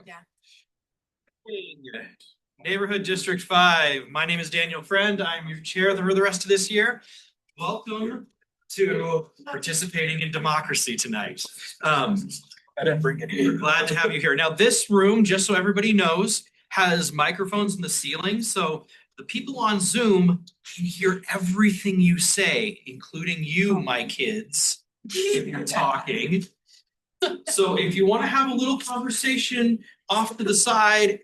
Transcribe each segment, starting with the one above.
Yeah. Neighborhood District 5. My name is Daniel Friend. I'm your chair for the rest of this year. Welcome to participating in democracy tonight. I didn't bring it in. Glad to have you here. Now, this room, just so everybody knows, has microphones in the ceiling. So the people on Zoom can hear everything you say, including you, my kids, if you're talking. So if you want to have a little conversation off to the side,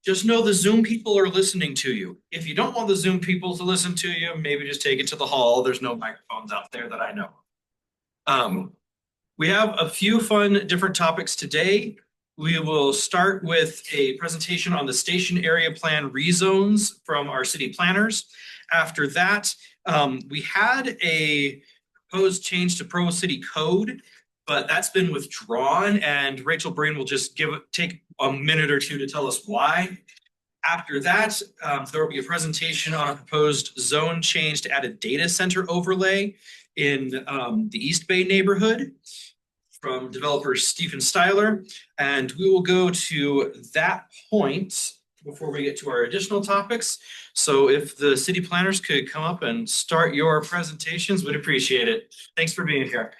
just know the Zoom people are listening to you. If you don't want the Zoom people to listen to you, maybe just take it to the hall. There's no microphones out there that I know. We have a few fun different topics today. We will start with a presentation on the station area plan rezones from our city planners. Take we had a proposed change to Provo City Code, but that's been withdrawn, and Rachel Breen will just take a minute or two to tell us why. After that, there will be a presentation on a proposed zone change to add a data center overlay in the East Bay neighborhood from developer Stephen Styler. And we will go to that point before we get to our additional topics. So if the city planners could come up and start your presentations, we'd appreciate it. Thanks for being here.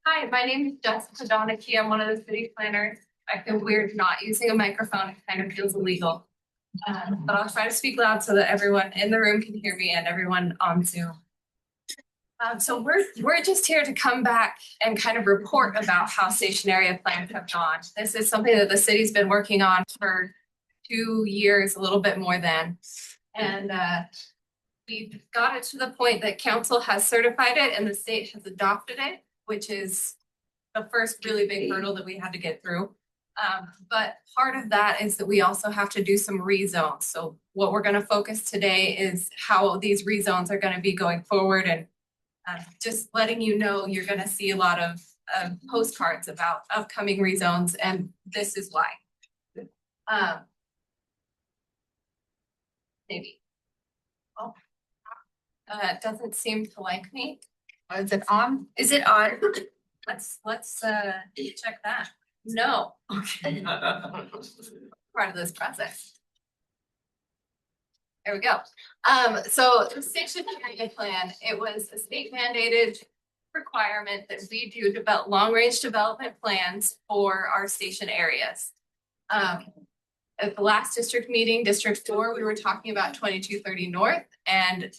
Hi, my name is Dustin Dahneke. I'm one of the city planners. I feel weird not using a microphone. It kind of feels illegal. But I'll try to speak loud so that everyone in the room can hear me and everyone on Zoom. So we're just here to come back and kind of report about how station area plans have gone. This is something that the city's been working on for 2 years, a little bit more than. And we've got it to the point that council has certified it and the state has adopted it, which is the first really big hurdle that we had to get through. But part of that is that we also have to do some rezones. So what we're going to focus today is how these rezones are going to be going forward, and just letting you know you're going to see a lot of postcards about upcoming rezones, and this is why. Maybe. Oh, it doesn't seem to like me. Is it on? Is it on? Let's check that. No. Okay. Part of this process. There we go. So the station area plan, it was a state mandated requirement that we do develop long range development plans for our station areas. At the last district meeting, District 4, we were talking about 2230 North, and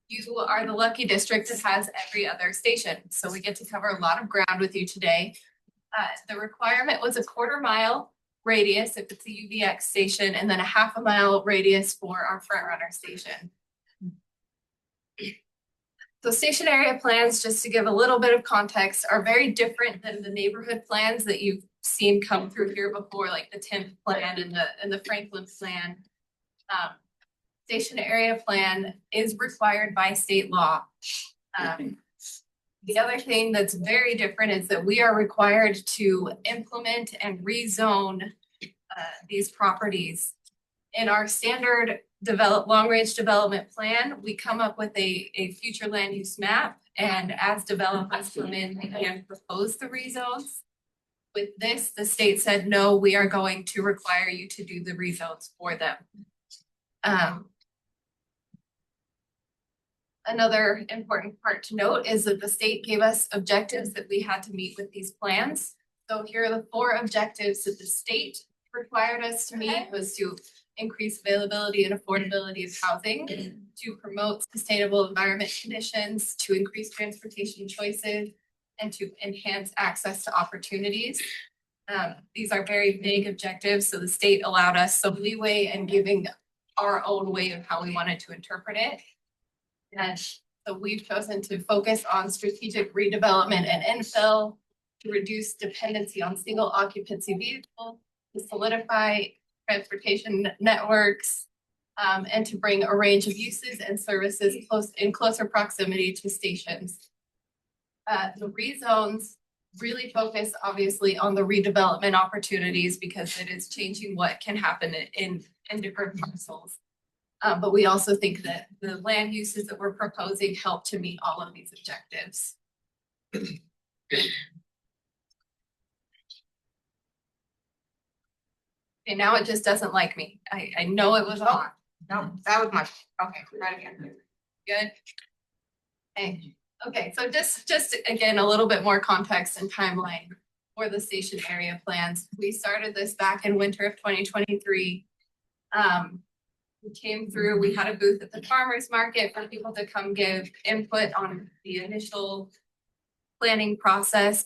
you are the lucky district that has every other station. So we get to cover a lot of ground with you today. The requirement was a 1/4 mile radius if it's a UVX station, and then a 1/2 mile radius for our front runner station. So station area plans, just to give a little bit of context, are very different than the neighborhood plans that you've seen come through here before, like the Timp plan and the Franklin plan. Station area plan is required by state law. The other thing that's very different is that we are required to implement and rezone these properties. In our standard long range development plan, we come up with a future land use map, and as developers come in, they can propose the rezones. With this, the state said, no, we are going to require you to do the rezones for them. Another important part to note is that the state gave us objectives that we had to meet with these plans. So here are the 4 objectives that the state required us to meet: was to increase availability and affordability of housing, to promote sustainable environment conditions, to increase transportation choices, and to enhance access to opportunities. These are very vague objectives, so the state allowed us some leeway in giving our own way of how we wanted to interpret it. And so we've chosen to focus on strategic redevelopment and infill, to reduce dependency on single occupancy vehicles, to solidify transportation networks, and to bring a range of uses and services in closer proximity to stations. The rezones really focus obviously on the redevelopment opportunities because it is changing what can happen in different parcels. But we also think that the land uses that we're proposing help to meet all of these objectives. Okay, now it just doesn't like me. I know it was on. No, that was my, okay, right again. Good. Okay, so just again, a little bit more context and timeline for the station area plans. We started this back in winter of 2023. We came through, we had a booth at the farmer's market for people to come give input on the initial planning process,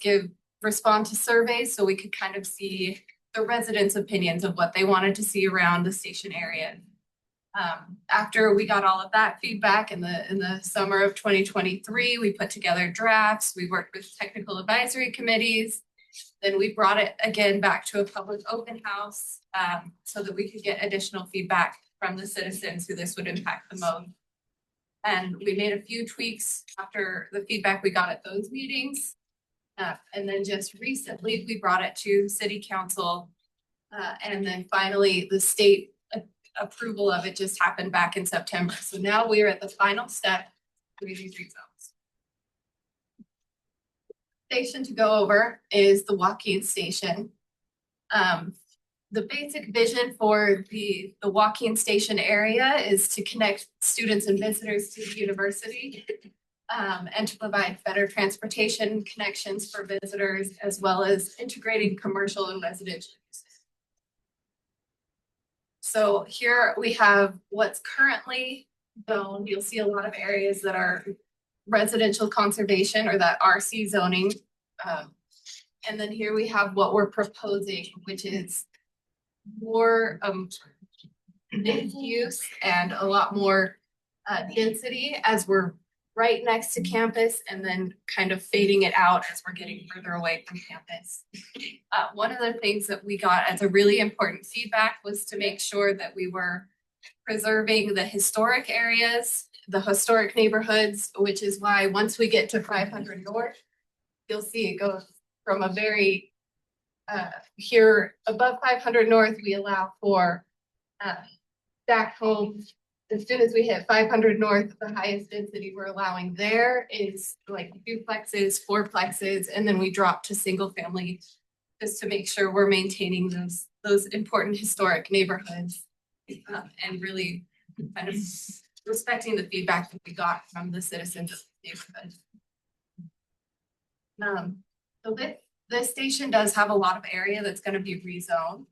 respond to surveys so we could kind of see the residents' opinions of what they wanted to see around the station area. After we got all of that feedback in the summer of 2023, we put together drafts, we worked with technical advisory committees. Then we brought it again back to a public open house so that we could get additional feedback from the citizens who this would impact the most. And we made a few tweaks after the feedback we got at those meetings. And then just recently, we brought it to city council. And then finally, the state approval of it just happened back in September. So now we are at the final step for these rezones. Station to go over is the Joaquin station. The basic vision for the Joaquin station area is to connect students and visitors to the university and to provide better transportation connections for visitors, as well as integrating commercial and residential uses. So here we have what's currently zoned. You'll see a lot of areas that are residential conservation or that RC zoning. And then here we have what we're proposing, which is more mixed use and a lot more density as we're right next to campus, and then kind of fading it out as we're getting further away from campus. One of the things that we got as a really important feedback was to make sure that we were preserving the historic areas, the historic neighborhoods, which is why once we get to 500 North, you'll see it goes from a very here above 500 North, we allow for back homes. As soon as we hit 500 North, the highest density we're allowing there is like duplexes, fourplexes, and then we drop to single family just to make sure we're maintaining those important historic neighborhoods and really kind of respecting the feedback that we got from the citizens of the neighborhood. So this station does have a lot of area that's going to be rezoned.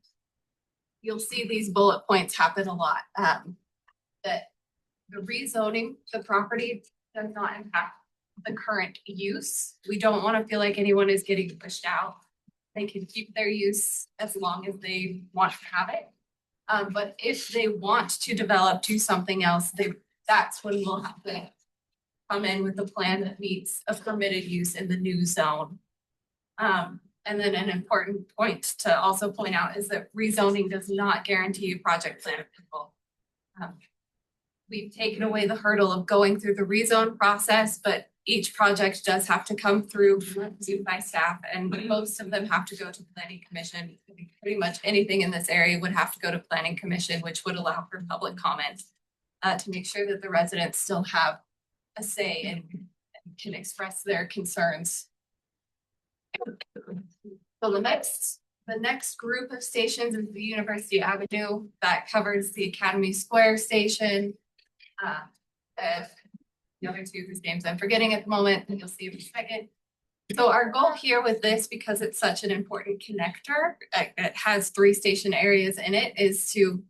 You'll see these bullet points happen a lot. That the rezoning the property does not impact the current use. We don't want to feel like anyone is getting pushed out. They can keep their use as long as they want to have it. But if they want to develop to something else, that's when we'll have to come in with a plan that meets a permitted use in the new zone. And then an important point to also point out is that rezoning does not guarantee a project plan approval. We've taken away the hurdle of going through the rezone process, but each project does have to come through reviewed by staff, and most of them have to go to planning commission. Pretty much anything in this area would have to go to planning commission, which would allow for public comment to make sure that the residents still have a say and can express their concerns. So the next group of stations is the University Avenue that covers the Academy Square station. The other two whose names I'm forgetting at the moment, and you'll see in a second. So our goal here with this, because it's such an important connector, it has 3 station areas in it, is to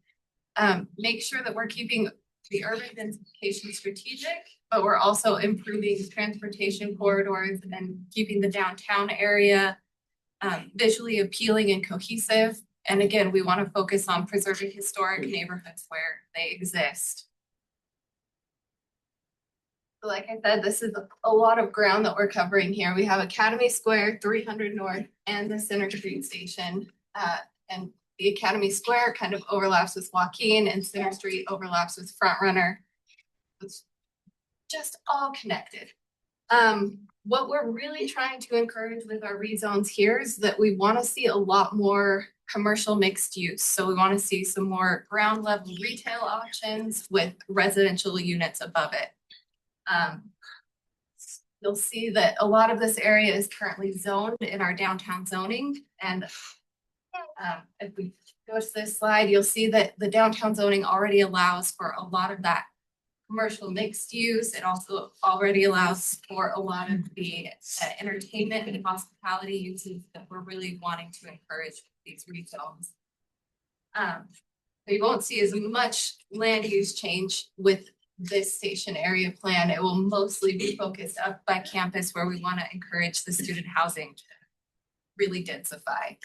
make sure that we're keeping the urban densification strategic, but we're also improving transportation corridors and keeping the downtown area visually appealing and cohesive. And again, we want to focus on preserving historic neighborhoods where they exist. So like I said, this is a lot of ground that we're covering here. We have Academy Square, 300 North, and the Center Street Station. And the Academy Square kind of overlaps with Joaquin, and Center Street overlaps with Front Runner. It's just all connected. What we're really trying to encourage with our rezones here is that we want to see a lot more commercial mixed use. So we want to see some more ground level retail options with residential units above it. You'll see that a lot of this area is currently zoned in our downtown zoning, and If we go to this slide, you'll see that the downtown zoning already allows for a lot of that commercial mixed use. It also already allows for a lot of the entertainment and hospitality uses that we're really wanting to encourage these rezones. So you won't see as much land use change with this station area plan. It will mostly be focused up by campus where we want to encourage the student housing to really densify.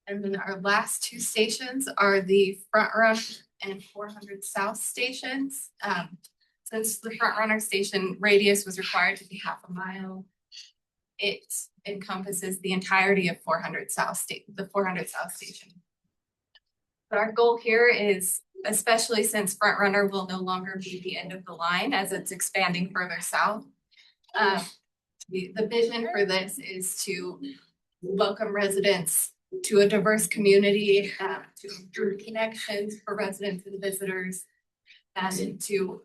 And then our last two stations are the Front Run and 400 South stations. Since the Front Runner station radius was required to be 1/2 mile, it encompasses the entirety of 400 South the 400 South station. But our goal here is, especially since Front Runner will no longer be the end of the line as it's expanding further south. The vision for this is to welcome residents to a diverse community, to improve connections for residents and visitors, and to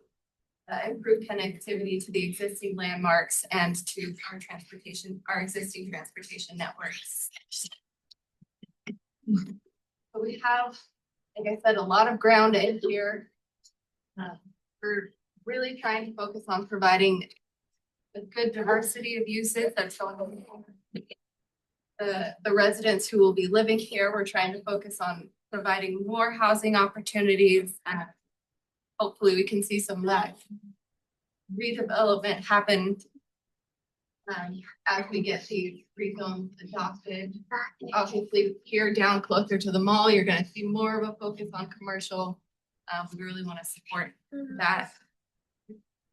improve connectivity to the existing landmarks and to our existing transportation networks. So we have, like I said, a lot of ground in here. We're really trying to focus on providing a good diversity of uses that's going on. The residents who will be living here, we're trying to focus on providing more housing opportunities. Hopefully we can see some of that redevelopment happen as we get these rezones adopted. Obviously here down closer to the mall, you're going to see more of a focus on commercial. We really want to support that.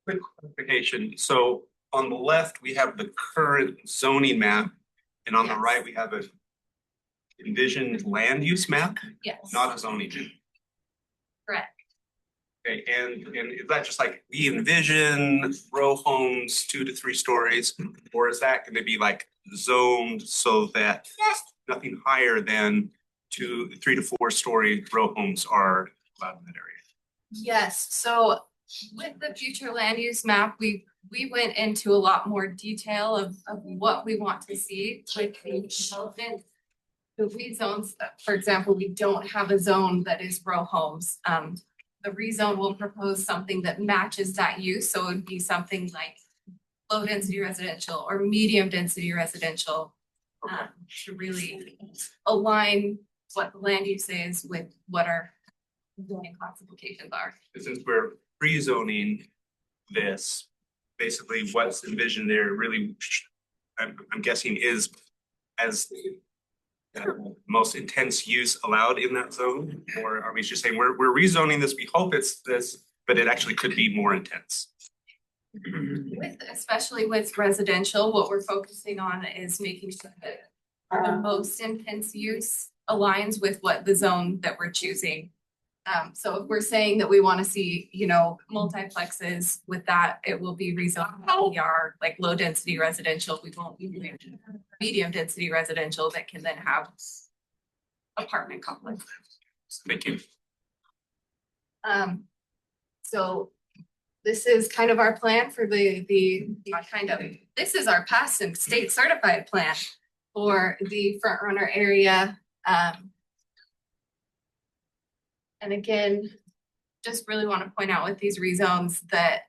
Quick clarification. So on the left, we have the current zoning map, and on the Yes. right, we have a envisioned land use map, Yes, not a zoning map. correct. Okay, and is that just like we envision row homes 2 to 3 stories, or is that going to be like zoned so that nothing higher than 3 to 4 story row homes are allowed in that area? Yes, so with the future land use map, we went into a lot more detail of what we want to see with the development. The rezones, for example, we don't have a zone that is row homes. The rezone will propose something that matches that use, so it would be something like low density residential or medium density residential, to really align what the land use is with what our zoning classifications are. Since we're pre-zoning this, basically what's envisioned there really, I'm guessing is as most intense use allowed in that zone? Or are we just saying we're rezoning this, we hope it's this, but it actually could be more intense? Especially with residential, what we're focusing on is making sure that the most intense use aligns with what the zone that we're choosing. So if we're saying that we want to see, multiplexes with that, it will be rezoned LDR, like low density residential. We won't be doing medium density residential that can then have apartment complexes. Thank you. So this is kind of our plan for this is our past and state certified plan for the Front Runner area. And again, just really want to point out with these rezones that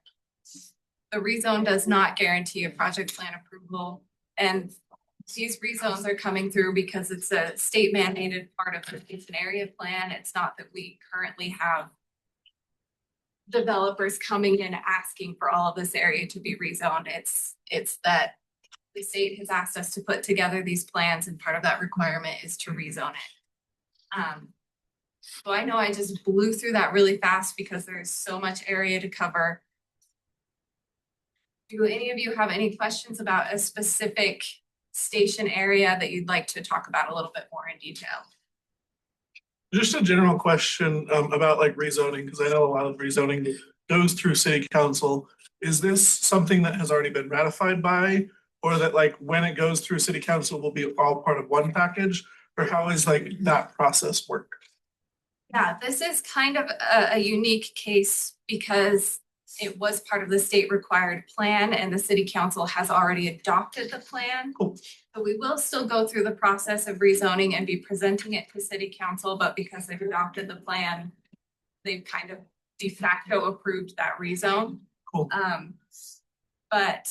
the rezone does not guarantee a project plan approval. And these rezones are coming through because it's a state mandated part of the Dixon area plan. It's not that we currently have developers coming in asking for all of this area to be rezoned. It's that the state has asked us to put together these plans, and part of that requirement is to rezone it. So I know I just blew through that really fast because there's so much area to cover. Do any of you have any questions about a specific station area that you'd like to talk about a little bit more in detail? Just a general question about like rezoning, because I know a lot of rezoning goes through city council. Is this something that has already been ratified by, or that like when it goes through city council will be all part of one package? Or how is like that process work? Yeah, this is kind of a unique case because it was part of the state required plan and the city council has already adopted the plan. Cool. So we will still go through the process of rezoning and be presenting it to city council, but because they've adopted the plan, they've kind of de facto approved that rezone. Cool. But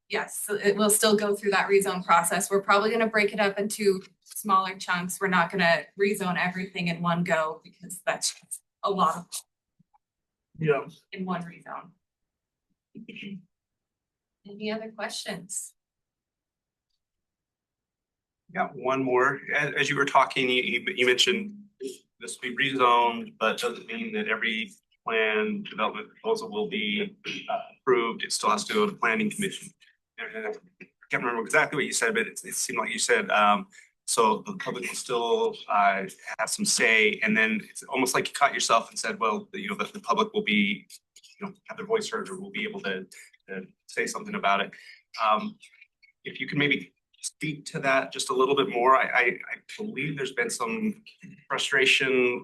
yes, so it will still go through that rezone process. We're probably gonna break it up into smaller chunks. We're not gonna rezone everything in one go because that's just a lot of Yeah. in one rezone. Any other questions? Yeah, one more. As you were talking, you mentioned this will be rezoned, but doesn't mean that every plan development proposal will be approved. It still has to go to planning commission. And I can't remember exactly what you said, but it seemed like you said, so the public will still have some say. And then it's almost like you caught yourself and said, well, you know, that the public will be, you know, have their voice heard or will be able to say something about it. If you can maybe speak to that just a little bit more. I believe there's been some frustration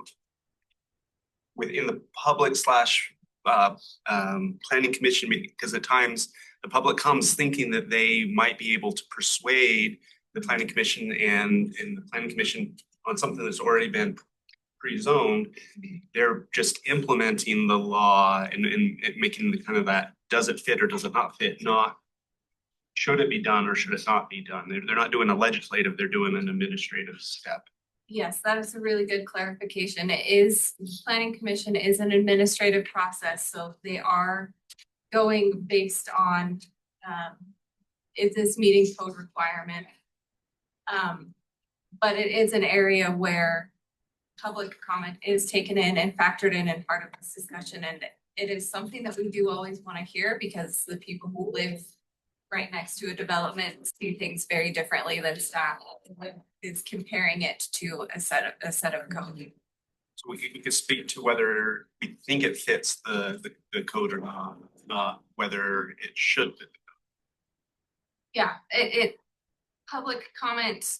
within the public slash planning commission, because at times the public comes thinking that they might be able to persuade the planning commission and the planning commission on something that's already been pre-zoned. They're just implementing the law and making the kind of that, does it fit or does it not fit, not should it be done or should it not be done? They're not doing a legislative, they're doing an administrative step. Yes, that is a really good clarification. It is, planning commission is an administrative process, so they are going based on, is this meeting code requirement? But it is an area where public comment is taken in and factored in and part of this discussion. And it is something that we do always want to hear because the people who live right next to a development see things very differently than staff is comparing it to a set of code. So we could speak to whether we think it fits the code or not whether it should fit. Yeah, it public comment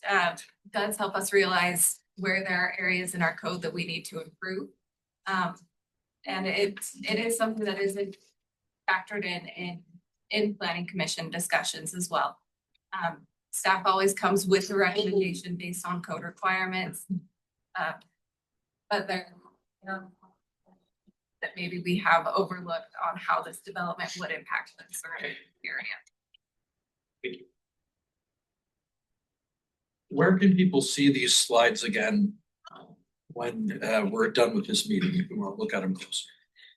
does help us realize where there are areas in our code that we need to improve. And it is something that is factored in planning commission discussions as well. Staff always comes with a recommendation based on code requirements. But there, that maybe we have overlooked on how this development would impact the certain area. Thank you. Where can people see these slides again when we're done with this meeting, if we want to look at them closer?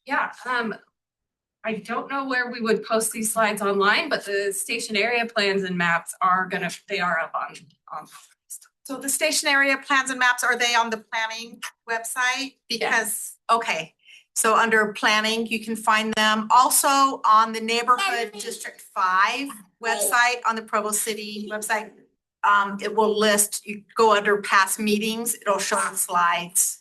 Yeah, I don't know where we would post these slides online, but the station area plans and maps are they are up on. So the station area plans and maps, are they on the planning website? Because, okay, so under planning, you can find them also on the neighborhood District 5 website, on the Provo City website. It will list, you go under past meetings, it'll show the slides.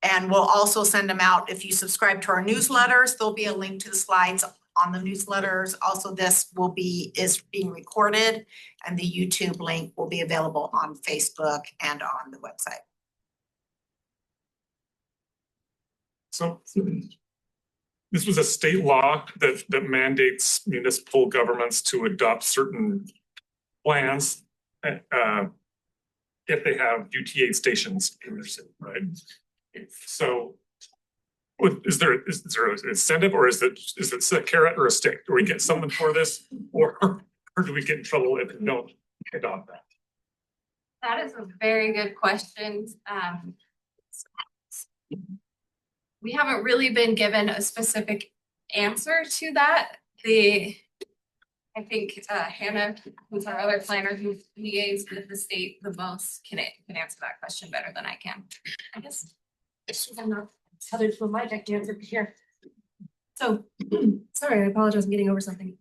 And we'll also send them out. If you subscribe to our newsletters, there'll be a link to the slides on the newsletters. Also, this is being recorded, and the YouTube link will be available on Facebook and on the website. So this was a state law that mandates municipal governments to adopt certain plans if they have UTA stations in their city, right? So is there an incentive, or is it a carrot or a stick? Do we get something for this, or do we get in trouble if we don't adopt that? That is a very good question. We haven't really been given a specific answer to that. I think Hannah, who's our other planner who liaises with the state the most, can answer that question better than I can. I guess I'm not tethered to my deck to answer here. So, sorry, I apologize, I'm getting over something.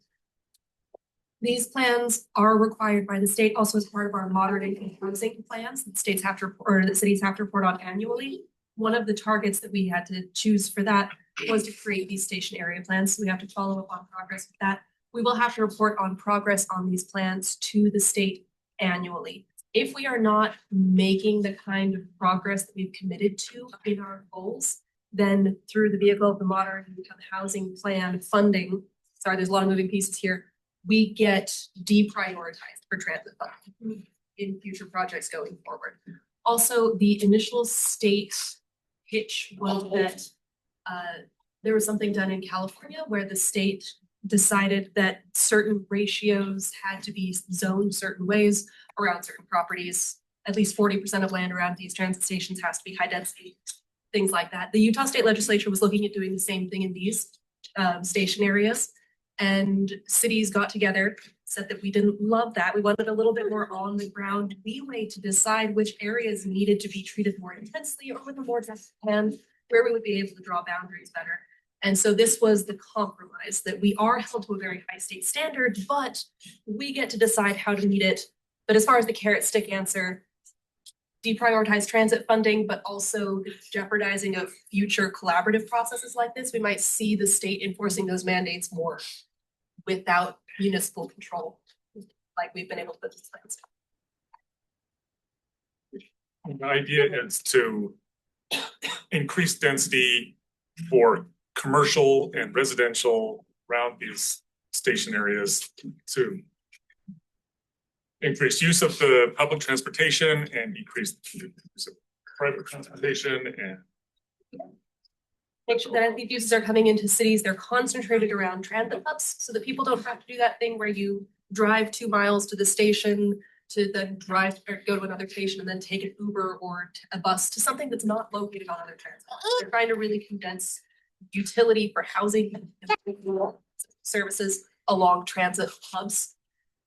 These plans are required by the state, also as part of our modern income housing plans that states have to report, or the cities have to report on annually. One of the targets that we had to choose for that was to create these station area plans. So we have to follow up on progress with that. We will have to report on progress on these plans to the state annually. If we are not making the kind of progress that we've committed to in our goals, then through the vehicle of the modern housing plan funding, sorry, there's a lot of moving pieces here, we get deprioritized for transit funding in future projects going forward. Also, the initial state pitch was that there was something done in California where the state decided that certain ratios had to be zoned certain ways around certain properties. At least 40% of land around these transit stations has to be high density, things like that. The Utah State Legislature was looking at doing the same thing in these station areas. And cities got together, said that we didn't love that. We wanted a little bit more on the ground leeway to decide which areas needed to be treated more intensely or with a more deft hand, where we would be able to draw boundaries better. And so this was the compromise, that we are held to a very high state standard, but we get to decide how to meet it. But as far as the carrot stick answer, deprioritize transit funding, but also the jeopardizing of future collaborative processes like this, we might see the state enforcing those mandates more without municipal control, like we've been able to put these plans. The idea is to increase density for commercial and residential around these station areas to increase use of the public transportation and decrease the use of private transportation and Make sure that as these uses are coming into cities, they're concentrated around transit hubs so that people don't have to do that thing where you drive 2 miles to the station to then drive or go to another station and then take an Uber or a bus to something that's not located on other transit hubs. They're trying to really condense utility for housing and services along transit hubs,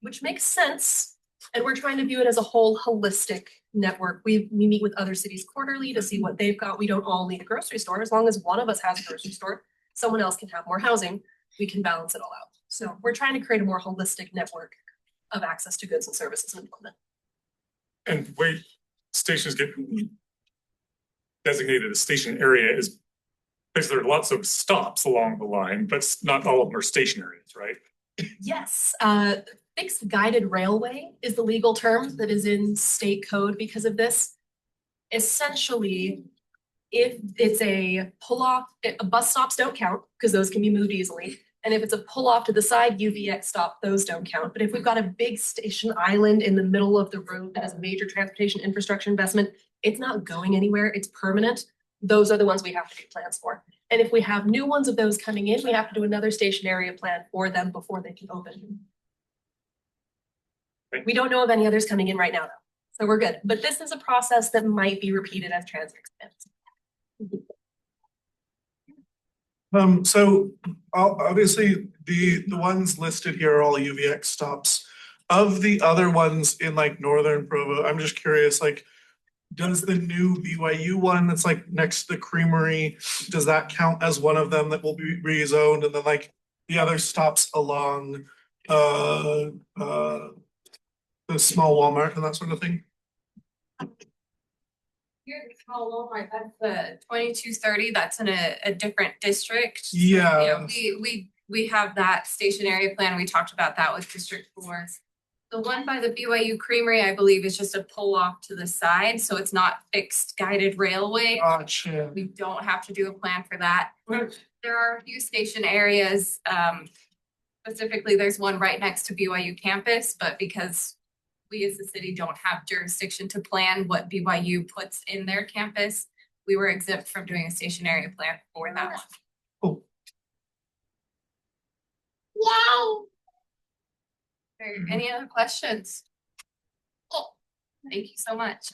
which makes sense. And we're trying to view it as a whole holistic network. We meet with other cities quarterly to see what they've got. We don't all need a grocery store. As long as one of us has a grocery store, someone else can have more housing, we can balance it all out. So we're trying to create a more holistic network of access to goods and services and employment. and way stations get designated as station area is because there are lots of stops along the line, but not all of them are station areas, right? Yes, fixed guided railway is the legal term that is in state code because of this. Essentially, if it's a pull off, bus stops don't count because those can be moved easily. And if it's a pull off to the side UVX stop, those don't count. But if we've got a big station island in the middle of the road that has a major transportation infrastructure investment, it's not going anywhere, it's permanent. Those are the ones we have to do plans for. And if we have new ones of those coming in, we have to do another station area plan for them before they can open. We don't know of any others coming in right now, though, so we're good. But this is a process that might be repeated as transit expands. So obviously the ones listed here are all UVX stops. Of the other ones in like northern Provo, I'm just curious, like, does the new BYU one that's like next to the creamery, does that count as one of them that will be rezoned? And then like the other stops along the small Walmart and that sort of thing? Here, small Walmart, that's the 2230, that's in a different district. Yeah. We have that station area plan, we talked about that with District 4. The one by the BYU Creamery, I believe, is just a pull off to the side, so it's not fixed guided railway. Gotcha. We don't have to do a plan for that. There are a few station areas, specifically there's one right next to BYU campus, but because we as the city don't have jurisdiction to plan what BYU puts in their campus, we were exempt from doing a station area plan for that one. Cool. Any other questions? Thank you so much.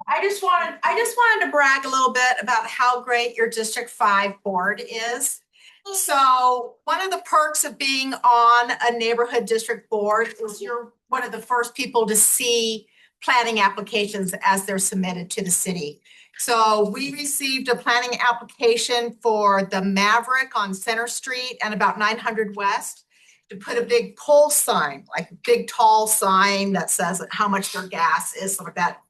I just wanted to brag a little bit about how great your District 5 board is. So one of the perks of being on a neighborhood district board is you're one of the first people to see planning applications as they're submitted to the city. So we received a planning application for the Maverick on Center Street and about 900 West to put a big pole sign, like a big tall sign that says how much their gas is, like that,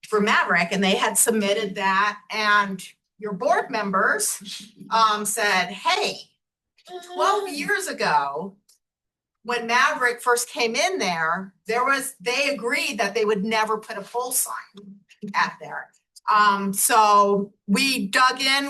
for Maverick. And they had submitted that, and your board members said, hey, 12 years ago, when Maverick first came in there, they agreed that they would never put a pole sign at there. So we dug in,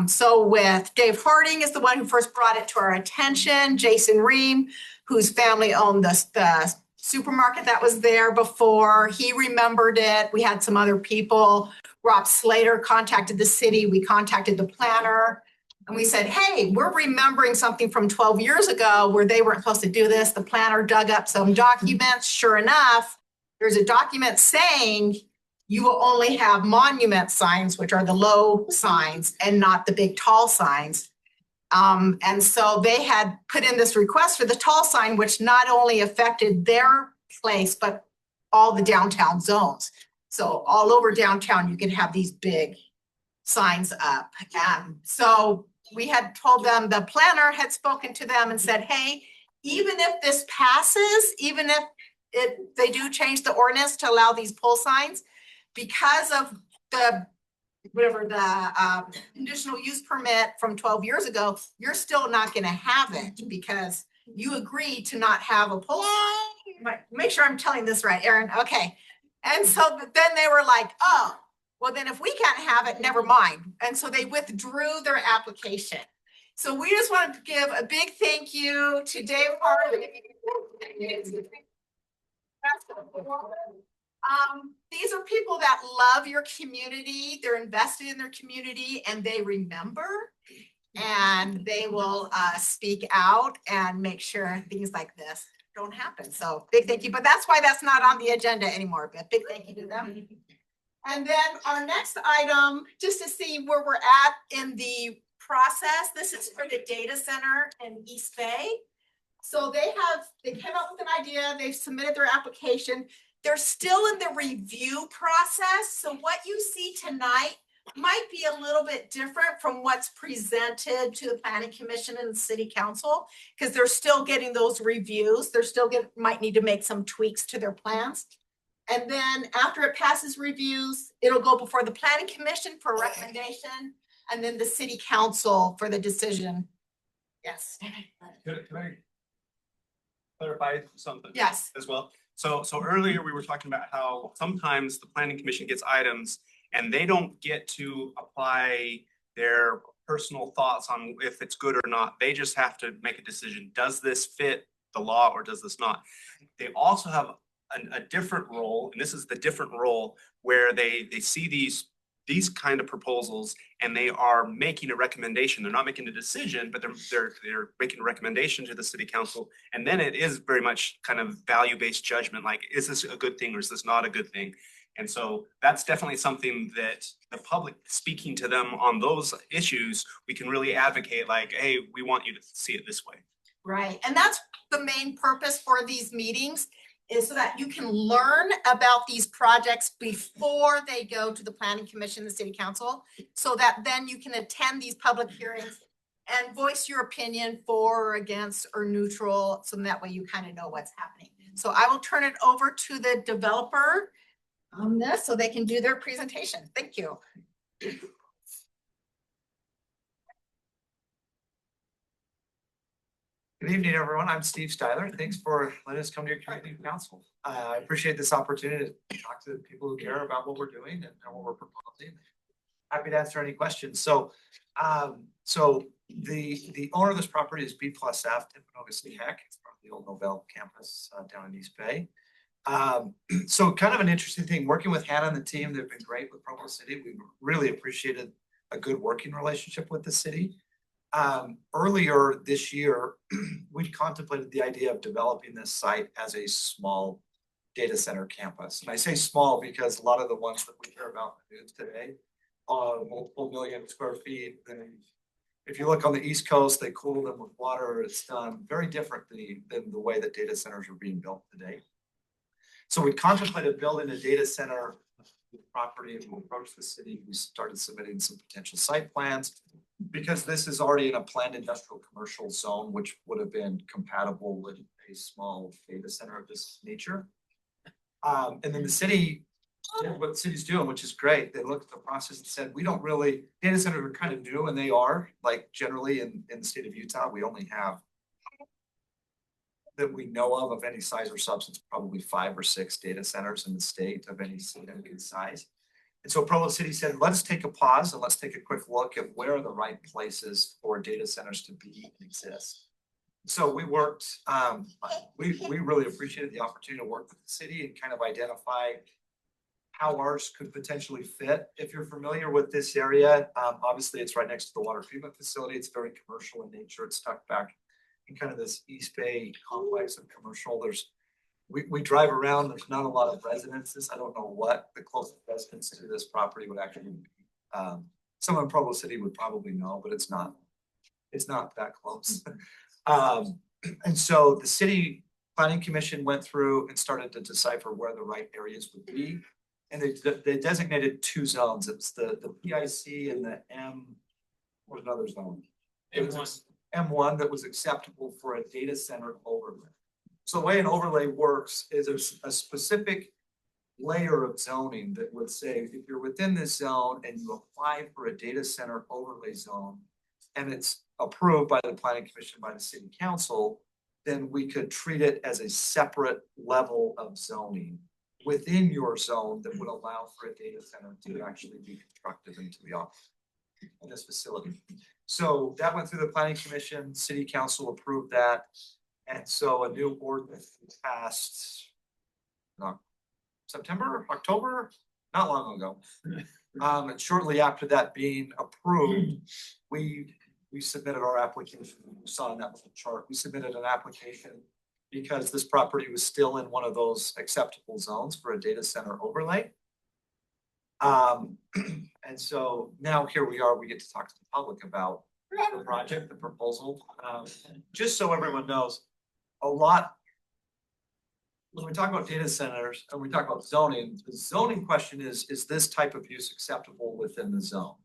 so with Dave Harding is the one who first brought it to our attention, Jason Ream, whose family owned the supermarket that was there before, he remembered it. We had some other people. Rob Slater contacted the city, we contacted the planner. And we said, hey, we're remembering something from 12 years ago where they weren't supposed to do this. The planner dug up some documents. Sure enough, there's a document saying you will only have monument signs, which are the low signs and not the big tall signs. And so they had put in this request for the tall sign, which not only affected their place, but all the downtown zones. So all over downtown, you can have these big signs up. And so we had told them, the planner had spoken to them and said, hey, even if this passes, even if they do change the ordinance to allow these pole signs, because of the conditional use permit from 12 years ago, you're still not gonna have it because you agreed to not have a pole sign. Make sure I'm telling this right, Erin, okay. And so then they were like, oh, well, then if we can't have it, never mind. And so they withdrew their application. So we just wanted to give a big thank you to Dave Harding. These are people that love your community. They're invested in their community and they remember and they will speak out and make sure things like this don't happen. So big thank you. But that's why that's not on the agenda anymore. But big thank you to them. And then our next item, just to see where we're at in the process, this is for the data center in East Bay. So they came up with an idea, they've submitted their application. They're still in the review process. So what you see tonight might be a little bit different from what's presented to the Planning Commission and the City Council, because they're still getting those reviews. They're still might need to make some tweaks to their plans. And then after it passes reviews, it'll go before the Planning Commission for a recommendation and then the City Council for the decision. Yes. Can I clarify something? Yes. As well. So earlier we were talking about how sometimes the Planning Commission gets items and they don't get to apply their personal thoughts on if it's good or not. They just have to make a decision. Does this fit the law or does this not? They also have a different role, and this is the different role where they see these kind of proposals and they are making a recommendation. They're not making a decision, but they're making a recommendation to the City Council. And then it is very much kind of value-based judgment, like, is this a good thing or is this not a good thing? And so that's definitely something that the public, speaking to them on those issues, we can really advocate like, hey, we want you to see it this way. Right, and that's the main purpose for these meetings, is so that you can learn about these projects before they go to the Planning Commission, the City Council, so that then you can attend these public hearings and voice your opinion for or against or neutral, so that way you kind of know what's happening. So I will turn it over to the developer on this so they can do their presentation. Thank you. Good evening, everyone. I'm Steve Styler. Thanks for letting us come to your community council. I appreciate this opportunity to talk to people who care about what we're doing and what we're proposing. Happy to answer any questions. So the owner of this property is B+F, Timp City Heck. It's part of the old Novell campus down in East Bay. So kind of an interesting thing, working with Hannah and the team, they've been great with Provo City. We've really appreciated a good working relationship with the city. Earlier this year, we contemplated the idea of developing this site as a small data center campus. And I say small because a lot of the ones that we hear about in the news today are multiple million square feet. And if you look on the East Coast, they cool them with water. It's done very differently than the way that data centers are being built today. So we contemplated building a data center property, and we approached the city. We started submitting some potential site plans, because this is already in a planned industrial commercial zone, which would have been compatible with a small data center of this nature. And then the city did what cities do, which is great. They looked at the process and said, we don't really, data centers are kind of new, and they are, like generally in the state of Utah, we only have that we know of any size or substance, probably 5 or 6 data centers in the state of any significant size. And so Provo City said, let's take a pause and let's take a quick look at where are the right places for data centers to be and exist. So we worked, we really appreciated the opportunity to work with the city and kind of identify how ours could potentially fit. If you're familiar with this area, obviously it's right next to the water treatment facility. It's very commercial in nature. It's tucked back in kind of this East Bay complex of commercial. We drive around, there's not a lot of residences. I don't know what the closest residence to this property would actually be. Someone in Provo City would probably know, but it's not that close. And so the city planning commission went through and started to decipher where the right areas would be. And they designated 2 zones. It's the PIC and the what's another zone? It was M1 that was acceptable for a data center overlay. So the way an overlay works is there's a specific layer of zoning that would say, if you're within this zone and you apply for a data center overlay zone, and it's approved by the planning commission, by the city council, then we could treat it as a separate level of zoning within your zone that would allow for a data center to actually be constructed into the office in this facility. So that went through the planning commission, city council approved that. And so a new ordinance was passed September, October, not long ago. And shortly after that being approved, we submitted our application. You saw in that little chart, we submitted an application because this property was still in one of those acceptable zones for a data center overlay. And so now here we are, we get to talk to the public about the project, the proposal. Just so everyone knows, when we talk about data centers and we talk about zoning, the zoning question is this type of use acceptable within the zone?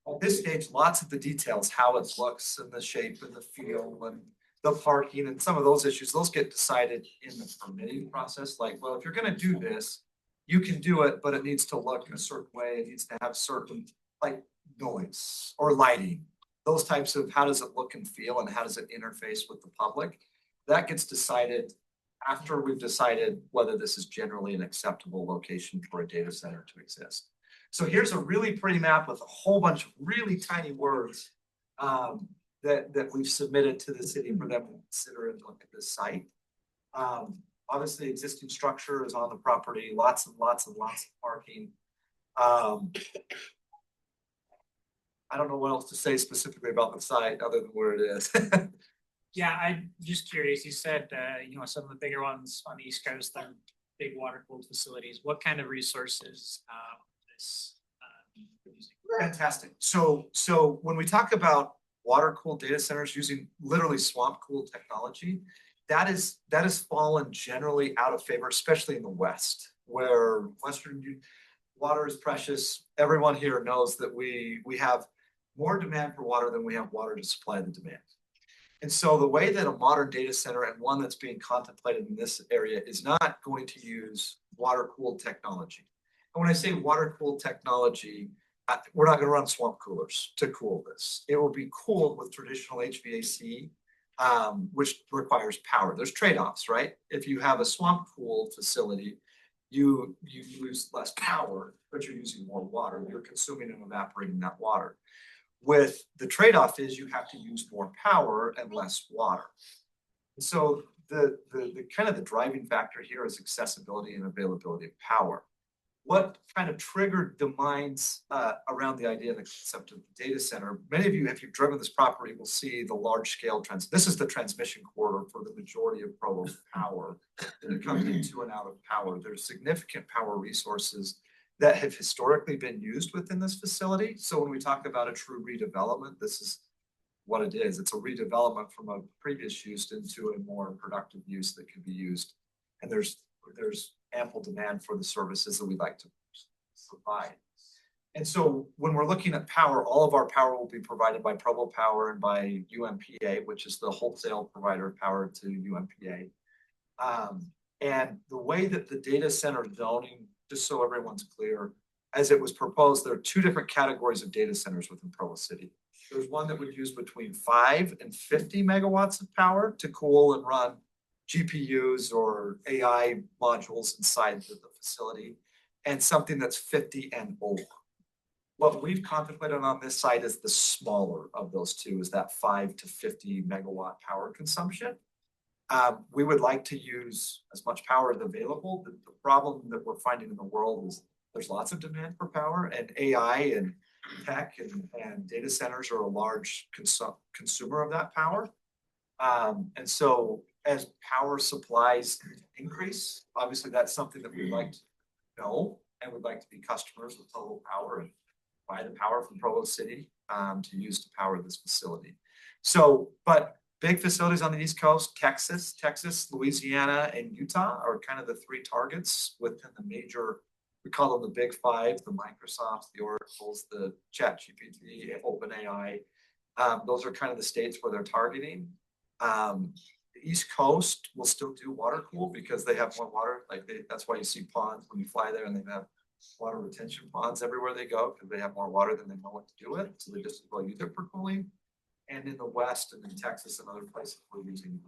At this stage, lots of the details, how it looks and the shape and the feel and the parking and some of those issues, those get decided in the permitting process. Like, well, if you're gonna do this, you can do it, but it needs to look in a certain way. It needs to have certain like noise or lighting. Those types of how does it look and feel and how does it interface with the public? That gets decided after we've decided whether this is generally an acceptable location for a data center to exist. So here's a really pretty map with a whole bunch of really tiny words that we've submitted to the city for them to consider and look at this site. Obviously, existing structure is on the property, lots and lots and lots of parking. I don't know what else to say specifically about the site other than where it is. Yeah, I'm just curious. You said, some of the bigger ones on the East Coast, are big water cooled facilities. What kind of resources this using? Fantastic. So when we talk about water cooled data centers using literally swamp cooled technology, that has fallen generally out of favor, especially in the West, where Western water is precious. Everyone here knows that we have more demand for water than we have water to supply the demand. And so the way that a modern data center and one that's being contemplated in this area is not going to use water cooled technology. And when I say water cooled technology, we're not going to run swamp coolers to cool this. It will be cooled with traditional HVAC, which requires power. There's trade-offs, right? If you have a swamp cooled facility, you use less power, but you're using more water. You're consuming and evaporating that water. With the trade-off is you have to use more power and less water. So the kind of the driving factor here is accessibility and availability of power. What kind of triggered the minds around the idea and the concept of the data center? Many of you, if you've driven this property, will see the large scale this is the transmission corridor for the majority of Provo's power that comes into and out of power. There's significant power resources that have historically been used within this facility. So when we talk about a true redevelopment, this is what it is. It's a redevelopment from a previous use into a more productive use that can be used. And there's ample demand for the services that we'd like to provide. And so when we're looking at power, all of our power will be provided by Provo Power and by UMPA, which is the wholesale provider of power to UMPA. And the way that the data center zoning, just so everyone's clear, as it was proposed, there are 2 different categories of data centers within Provo City. There's one that would use between 5 and 50 megawatts of power to cool and run GPUs or AI modules inside the facility, and something that's 50 and older. What we've contemplated on this site is the smaller of those two, is that 5 to 50 megawatt power consumption. We would like to use as much power as available. The problem that we're finding in the world is there's lots of demand for power, and AI and tech and data centers are a large consumer of that power. And so as power supplies increase, obviously that's something that we'd like to know and would like to be customers of Total Power and buy the power from Provo City to use to power this facility. So, but big facilities on the East Coast, Texas, Louisiana, and Utah are kind of the three targets within the major, we call them the big five, the Microsofts, the Oracles, the ChatGPT, OpenAI. Those are kind of the states where they're targeting. The East Coast will still do water cool because they have more water. That's why you see ponds when you fly there, and they have water retention ponds everywhere they go because they have more water than they know what to do with. So they just well use it for cooling. And in the West and in Texas and other places, we're using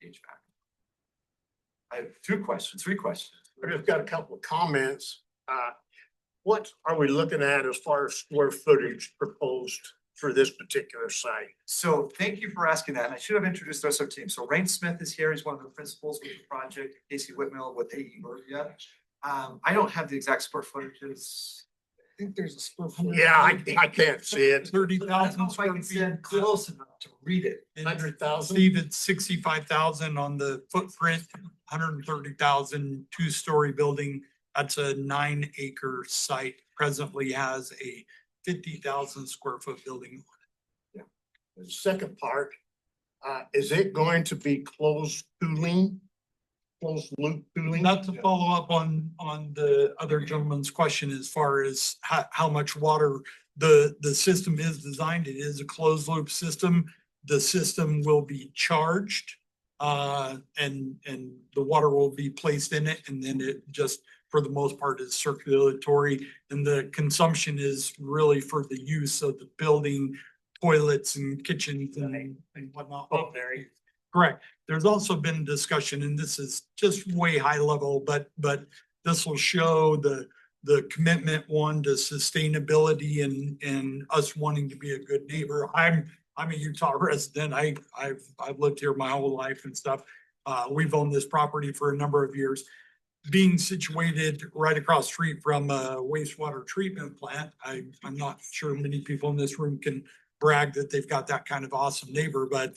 HVAC. I have three questions. I just got a couple of comments. What are we looking at as far as square footage proposed for this particular site? So thank you for asking that. And I should have introduced the rest of our team. So Rain Smith is here. He's one of the principals with the project. Casey Whitmill with AE Bergia. I don't have the exact square footages. I think there's a square footage. Yeah, I can't see it. 30,000 square feet. Close enough to read it. 100,000. Steve, it's 65,000 on the footprint, 130,000 two-story building. That's a 9-acre site. Presently has a 50,000 square foot building. The second part, is it going to be closed loop cooling? Not to follow up on the other gentleman's question as far as how much water the system is designed. It is a closed loop system. The system will be charged and the water will be placed in it, and then it just for the most part is circulatory, and the consumption is really for the use of the building, toilets and kitchens and whatnot. Correct. There's also been discussion, and this is just way high level, but this will show the commitment to sustainability and us wanting to be a good neighbor. I'm a Utah resident. I've lived here my whole life and stuff. We've owned this property for a number of years. Being situated right across the street from a wastewater treatment plant, I'm not sure many people in this room can brag that they've got that kind of awesome neighbor, but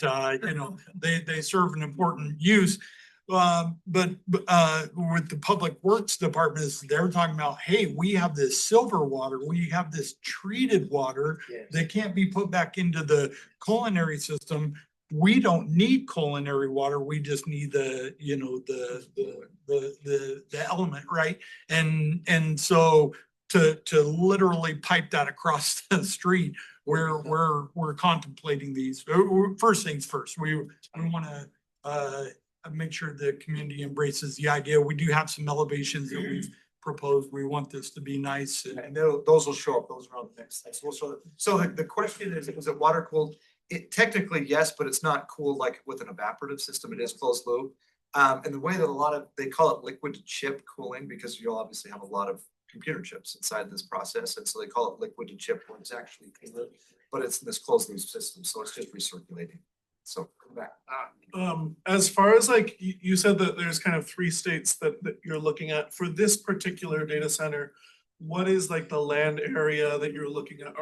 they serve an important use. But with the Public Works Department, they're talking about, hey, we have this silver water, we have this treated water that can't be put back into the culinary system. We don't need culinary water. We just need the element, right? And so to literally pipe that across the street, we're contemplating these. First things first, we want to make sure the community embraces the idea. We do have some elevations that we've proposed. We want this to be nice. And those will show up. Those are on the next slide. So the question is it water cooled? It technically, yes, but it's not cooled like with an evaporative system. It is closed loop. And the way that they call it liquid to chip cooling, because you'll obviously have a lot of computer chips inside this process. And so they call it liquid to chip when it's actually cooled, but it's in this closed loop system. So it's just recirculating. So come back. As far as like, you said that there's kind of 3 states that you're looking at for this particular data center. What is like the land area that you're looking at?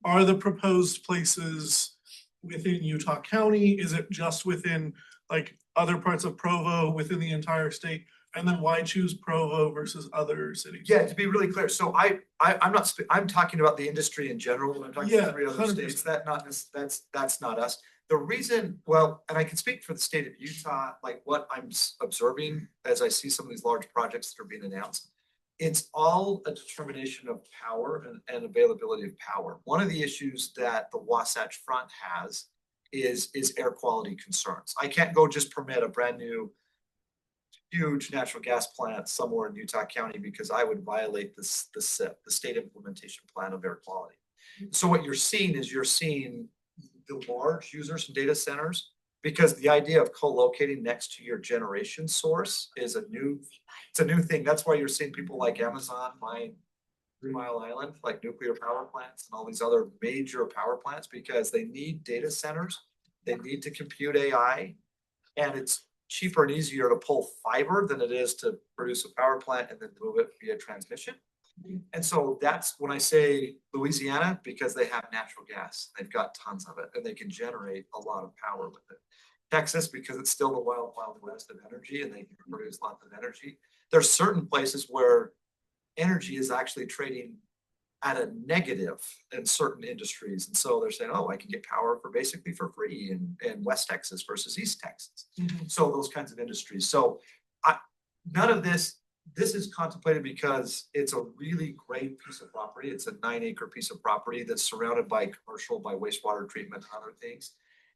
Are the proposed places within Utah County? Is it just within like other parts of Provo within the entire state? And then why choose Provo versus other cities? Yeah, to be really clear. So I'm talking about the industry in general. When I'm talking about 3 other states, that's not us. The reason, well, and I can speak for the state of Utah, like what I'm observing as I see some of these large projects that are being announced. It's all a determination of power and availability of power. One of the issues that the Wasatch Front has is air quality concerns. I can't go just permit a brand new huge natural gas plant somewhere in Utah County because I would violate the state implementation plan of air quality. So what you're seeing is the large users and data centers Because the idea of co-locating next to your generation source is it's a new thing. That's why you're seeing people like Amazon buying 3 Mile Island, like nuclear power plants and all these other major power plants, because they need data centers. They need to compute AI, and it's cheaper and easier to pull fiber than it is to produce a power plant and then move it via transmission. And so that's when I say Louisiana, because they have natural gas. They've got tons of it and they can generate a lot of power with it. Texas, because it's still the wild, wild west of energy and they can produce lots of energy. There's certain places where energy is actually trading at a negative in certain industries. And so they're saying, oh, I can get power for basically for free in West Texas versus East Texas. So those kinds of industries. So none of this is contemplated because it's a really great piece of property. It's a 9-acre piece of property that's surrounded by commercial, by wastewater treatment and other things.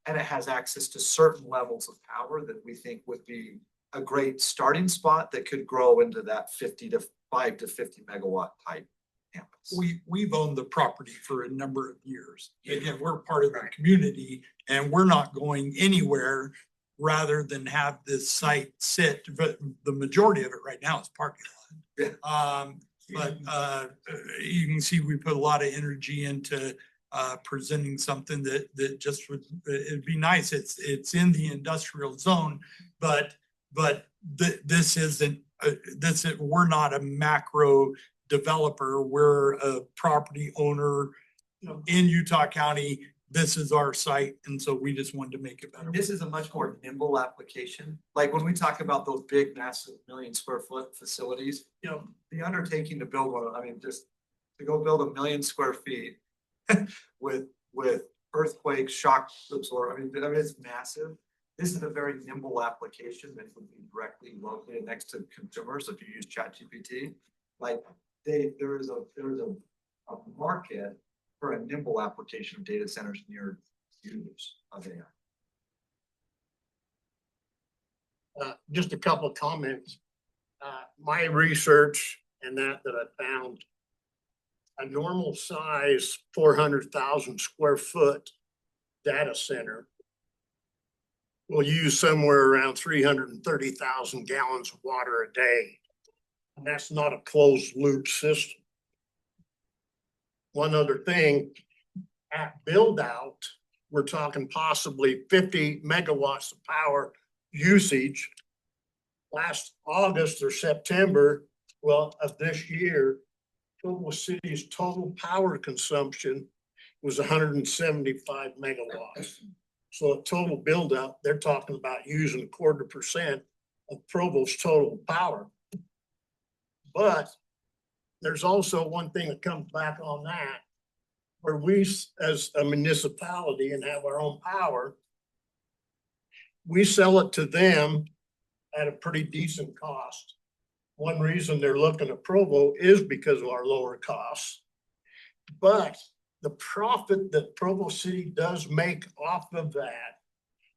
And it has access to certain levels of power that we think would be a great starting spot that could grow into that 5 to 50 megawatt type campus. We've owned the property for a number of years. Again, we're part of the community and we're not going anywhere rather than have this site sit, but the majority of it right now is parking lot. But you can see we put a lot of energy into presenting something that just would, it'd be nice. It's in the industrial zone, but this isn't, we're not a macro developer. We're a property owner in Utah County. This is our site. And so we just wanted to make it better. This is a much more nimble application. Like when we talk about those big, massive 1,000,000 square foot facilities, the undertaking to build one, I mean, just to go build 1,000,000 square feet with earthquakes, shock absorber, I mean, it's massive. This is a very nimble application that would be directly located next to consumers. If you use ChatGPT, like there is a market for a nimble application of data centers near users of AI. Just a couple of comments. My research and that I found, a normal size 400,000 square foot data center will use somewhere around 330,000 gallons of water a day. And that's not a closed loop system. One other thing, at build out, we're talking possibly 50 megawatts of power usage. Last August or September, of this year, Provo City's total power consumption was 175 megawatts. So a total build out, they're talking about using 0.25% of Provo's total power. But there's also one thing that comes back on that, where we as a municipality and have our own power, we sell it to them at a pretty decent cost. One reason they're looking at Provo is because of our lower costs. But the profit that Provo City does make off of that,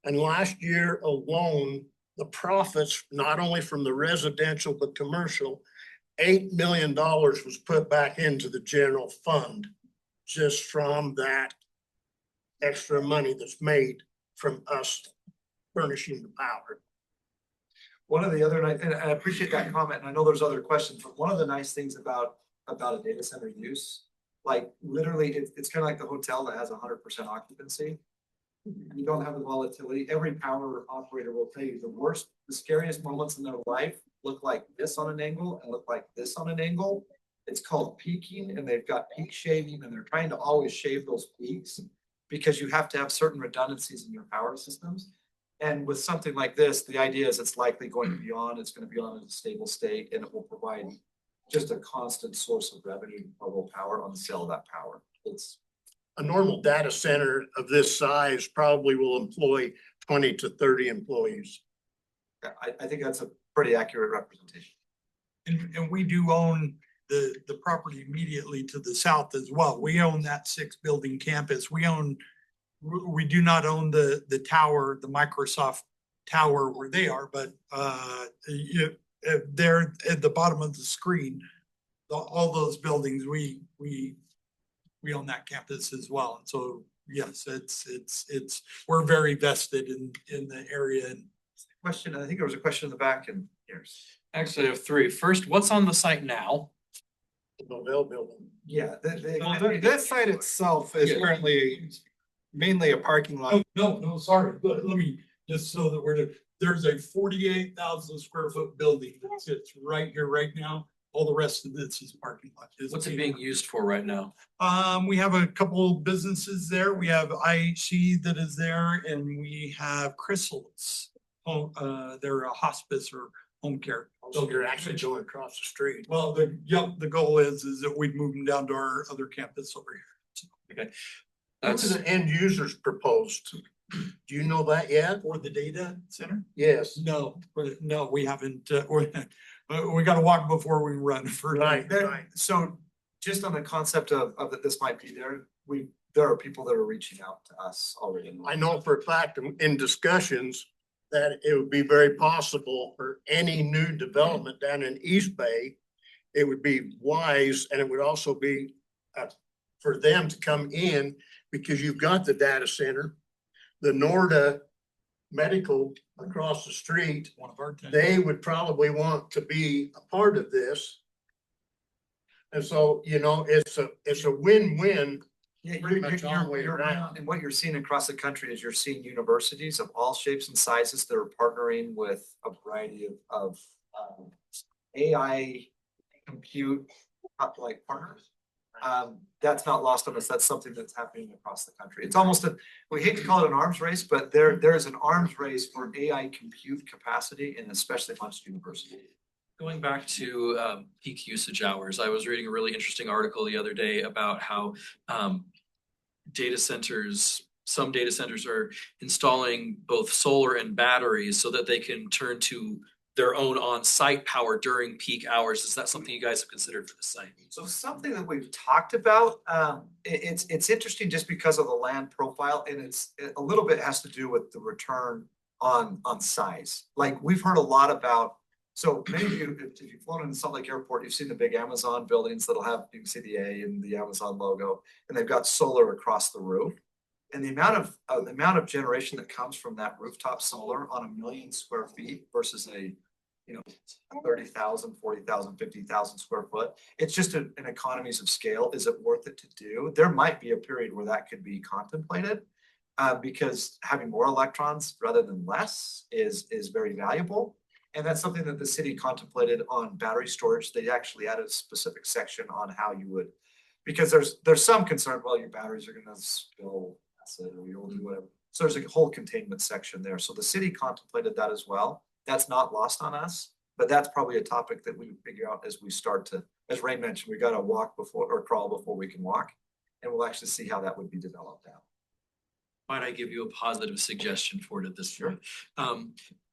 and last year alone, the profits, not only from the residential, but commercial, $8 million was put back into the general fund just from that extra money that's made from us furnishing the power. One of the other, and I appreciate that comment, and I know there's other questions, but one of the nice things about a data center use, like literally, it's kind of like the hotel that has 100% occupancy. You don't have the volatility. Every power operator will tell you the scariest moments in their life look like this on an angle and look like this on an angle. It's called peaking, and they've got peak shaving, and they're trying to always shave those peaks because you have to have certain redundancies in your power systems. And with something like this, the idea is it's likely going to be on, it's going to be on in a stable state, and it will provide just a constant source of revenue for power on the sale of that power. It's a normal data center of this size probably will employ 20 to 30 employees. I think that's a pretty accurate representation. And we do own the property immediately to the south as well. We own that 6-building campus. We do not own the tower, the Microsoft tower where they are, but they're at the bottom of the screen. All those buildings, we own that campus as well. And so, yes, we're very vested in the area and Question, I think there was a question in the back and here's. Actually, I have three. First, what's on the site now? The Novell building. Yeah, This site itself is Yeah. currently mainly a parking lot. Oh, no, sorry, but let me, just so that there's a 48,000 square foot building that sits right here, right now. All the rest of this is parking lot. What's it being used for right now? We have a couple businesses there. We have IHC that is there and we have Chrysalis. They're a hospice or home care. So you're actually going across the street. Well, the goal is that we move them down to our other campus over here. Okay. What do the end users proposed? Do you know that yet? For the data center? Yes. No, we haven't, we gotta walk before we run for. Right. So just on the concept of that this might be there, there are people that are reaching out to us already. I know for a fact in discussions that it would be very possible for any new development down in East Bay. It would be wise and it would also be for them to come in because you've got the data center, the Norda Medical across the street. One of our tenants. They would probably want to be a part of this. And so, you know, it's a win-win. Yeah, Pretty much all the way around. And what you're seeing across the country is you're seeing universities of all shapes and sizes that are partnering with a variety of AI compute like partners. That's not lost on us. That's something that's happening across the country. It's almost we hate to call it an arms race, but there is an arms race for AI compute capacity and especially amongst universities. Going back to peak usage hours, I was reading a really interesting article the other day about how some data centers are installing both solar and batteries so that they can turn to their own on-site power during peak hours. Is that something you guys have considered for the site? So something that we've talked about, it's interesting just because of the land profile and it's a little bit has to do with the return on size. Like we've heard a lot about, so many of you, if you've flown into Salt Lake Airport, you've seen the big Amazon buildings that'll have, you can see the A and the Amazon logo, and they've got solar across the roof. And the amount of generation that comes from that rooftop solar on 1 million square feet versus a 30,000, 40,000, 50,000 square foot. It's just an economies of scale. Is it worth it to do? There might be a period where that could be contemplated because having more electrons rather than less is very valuable. And that's something that the city contemplated on battery storage. They actually added a specific section on how you would, because there's some concern, well, your batteries are gonna spill acid or you'll do whatever. So there's a whole containment section there. So the city contemplated that as well. That's not lost on us, but that's probably a topic that we would figure out as we start to, as Ray mentioned, we gotta walk before or crawl before we can walk. And we'll actually see how that would be developed out. Might I give you a positive suggestion for it at this point?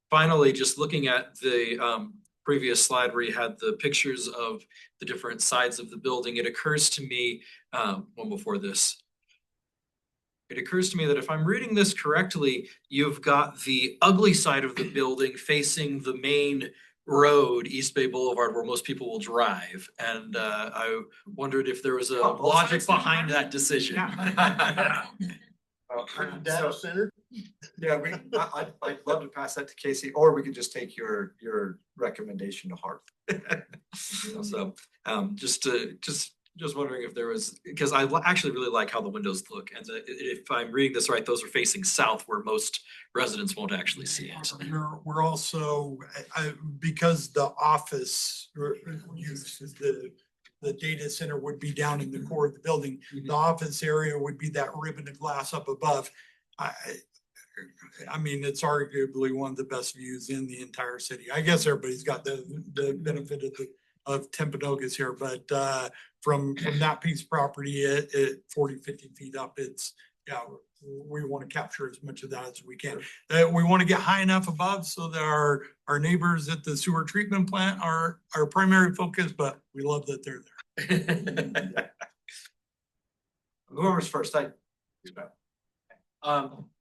Finally, just looking at the previous slide where you had the pictures of the different sides of the building, it occurs to me, one before this. It occurs to me that if I'm reading this correctly, you've got the ugly side of the building facing the main road, East Bay Boulevard, where most people will drive. And I wondered if there was a logic behind that decision. Data center? Yeah, I'd love to pass that to Casey, or we could just take your recommendation to heart. So just wondering if there was, because I actually really like how the windows look, and if I'm reading this right, those are facing south where most residents won't actually see it. We're also, because the office uses the data center would be down in the core of the building. The office area would be that ribbon of glass up above. I mean, it's arguably one of the best views in the entire city. I guess everybody's got the benefit of Timpanogos here, but from that piece of property at 40, 50 feet up, it's, yeah, we want to capture as much of that as we can. We want to get high enough above so that our neighbors at the sewer treatment plant are our primary focus, but we love that they're there. Whoever's first,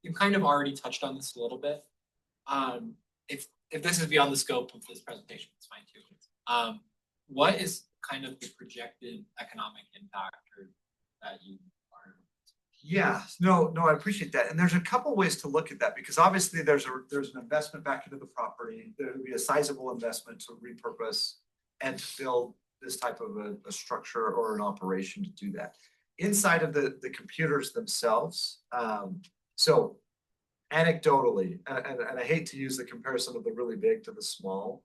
you kind of already touched on this a little bit. If this is beyond the scope of this presentation, it's fine too. What is kind of the projected economic impact that you are? Yeah, no, I appreciate that. And there's a couple ways to look at that, because obviously there's an investment back into the property. There would be a sizable investment to repurpose and to build this type of a structure or an operation to do that. Inside of the computers themselves, so anecdotally, and I hate to use the comparison of the really big to the small.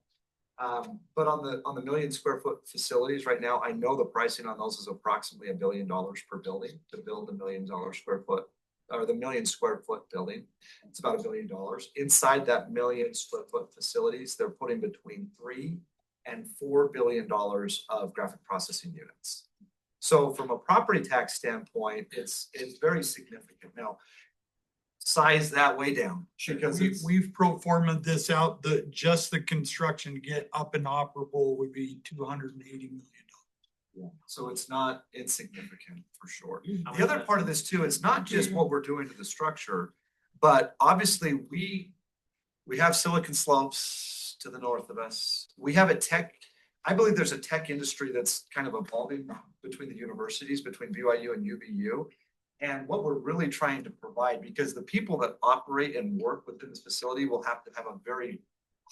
But on the million square foot facilities right now, I know the pricing on those is approximately $1 billion per building to build $1 million square foot, or the million square foot building. It's about $1 billion. Inside that million square foot facilities, they're putting between $3 and $4 billion of graphic processing units. So from a property tax standpoint, it's very significant. Now, size that way down, because We've pro forma this out, just the construction to get up and operable would be $280 million. so it's not insignificant for sure. The other part of this too, it's not just what we're doing to the structure, but obviously we have Silicon Slopes to the north of us. We have I believe there's a tech industry that's kind of evolving between the universities, between BYU and UVU. And what we're really trying to provide, because the people that operate and work within this facility will have to have a very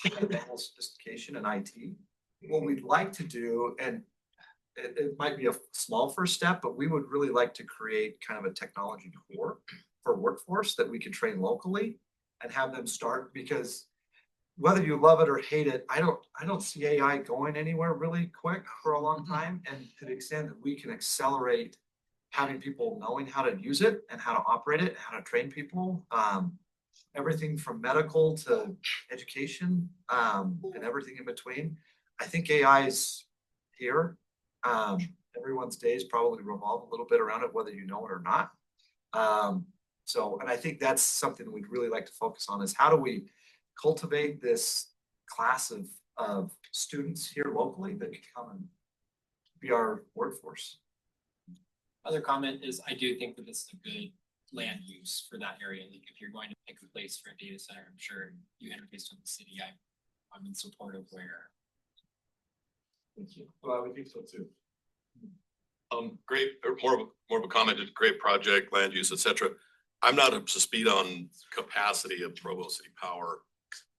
high level of sophistication in IT. What we'd like to do, and it might be a small first step, but we would really like to create kind of a technology core for workforce that we can train locally and have them start, because whether you love it or hate it, I don't see AI going anywhere really quick for a long time. And to the extent that we can accelerate having people knowing how to use it and how to operate it, how to train people, everything from medical to education, and everything in between. I think AI is here. Everyone's days probably revolve a little bit around it, whether you know it or not. And I think that's something we'd really like to focus on, is how do we cultivate this class of students here locally that can come and be our workforce. Other comment is, I do think that this is a good land use for that area. Like if you're going to pick a place for a data center, I'm sure you interfaced with the city. I'm in support of where. Thank you. Well, I would think so too. Great, or more of a comment, great project, land use, et cetera. I'm not up to speed on capacity of Provo City Power,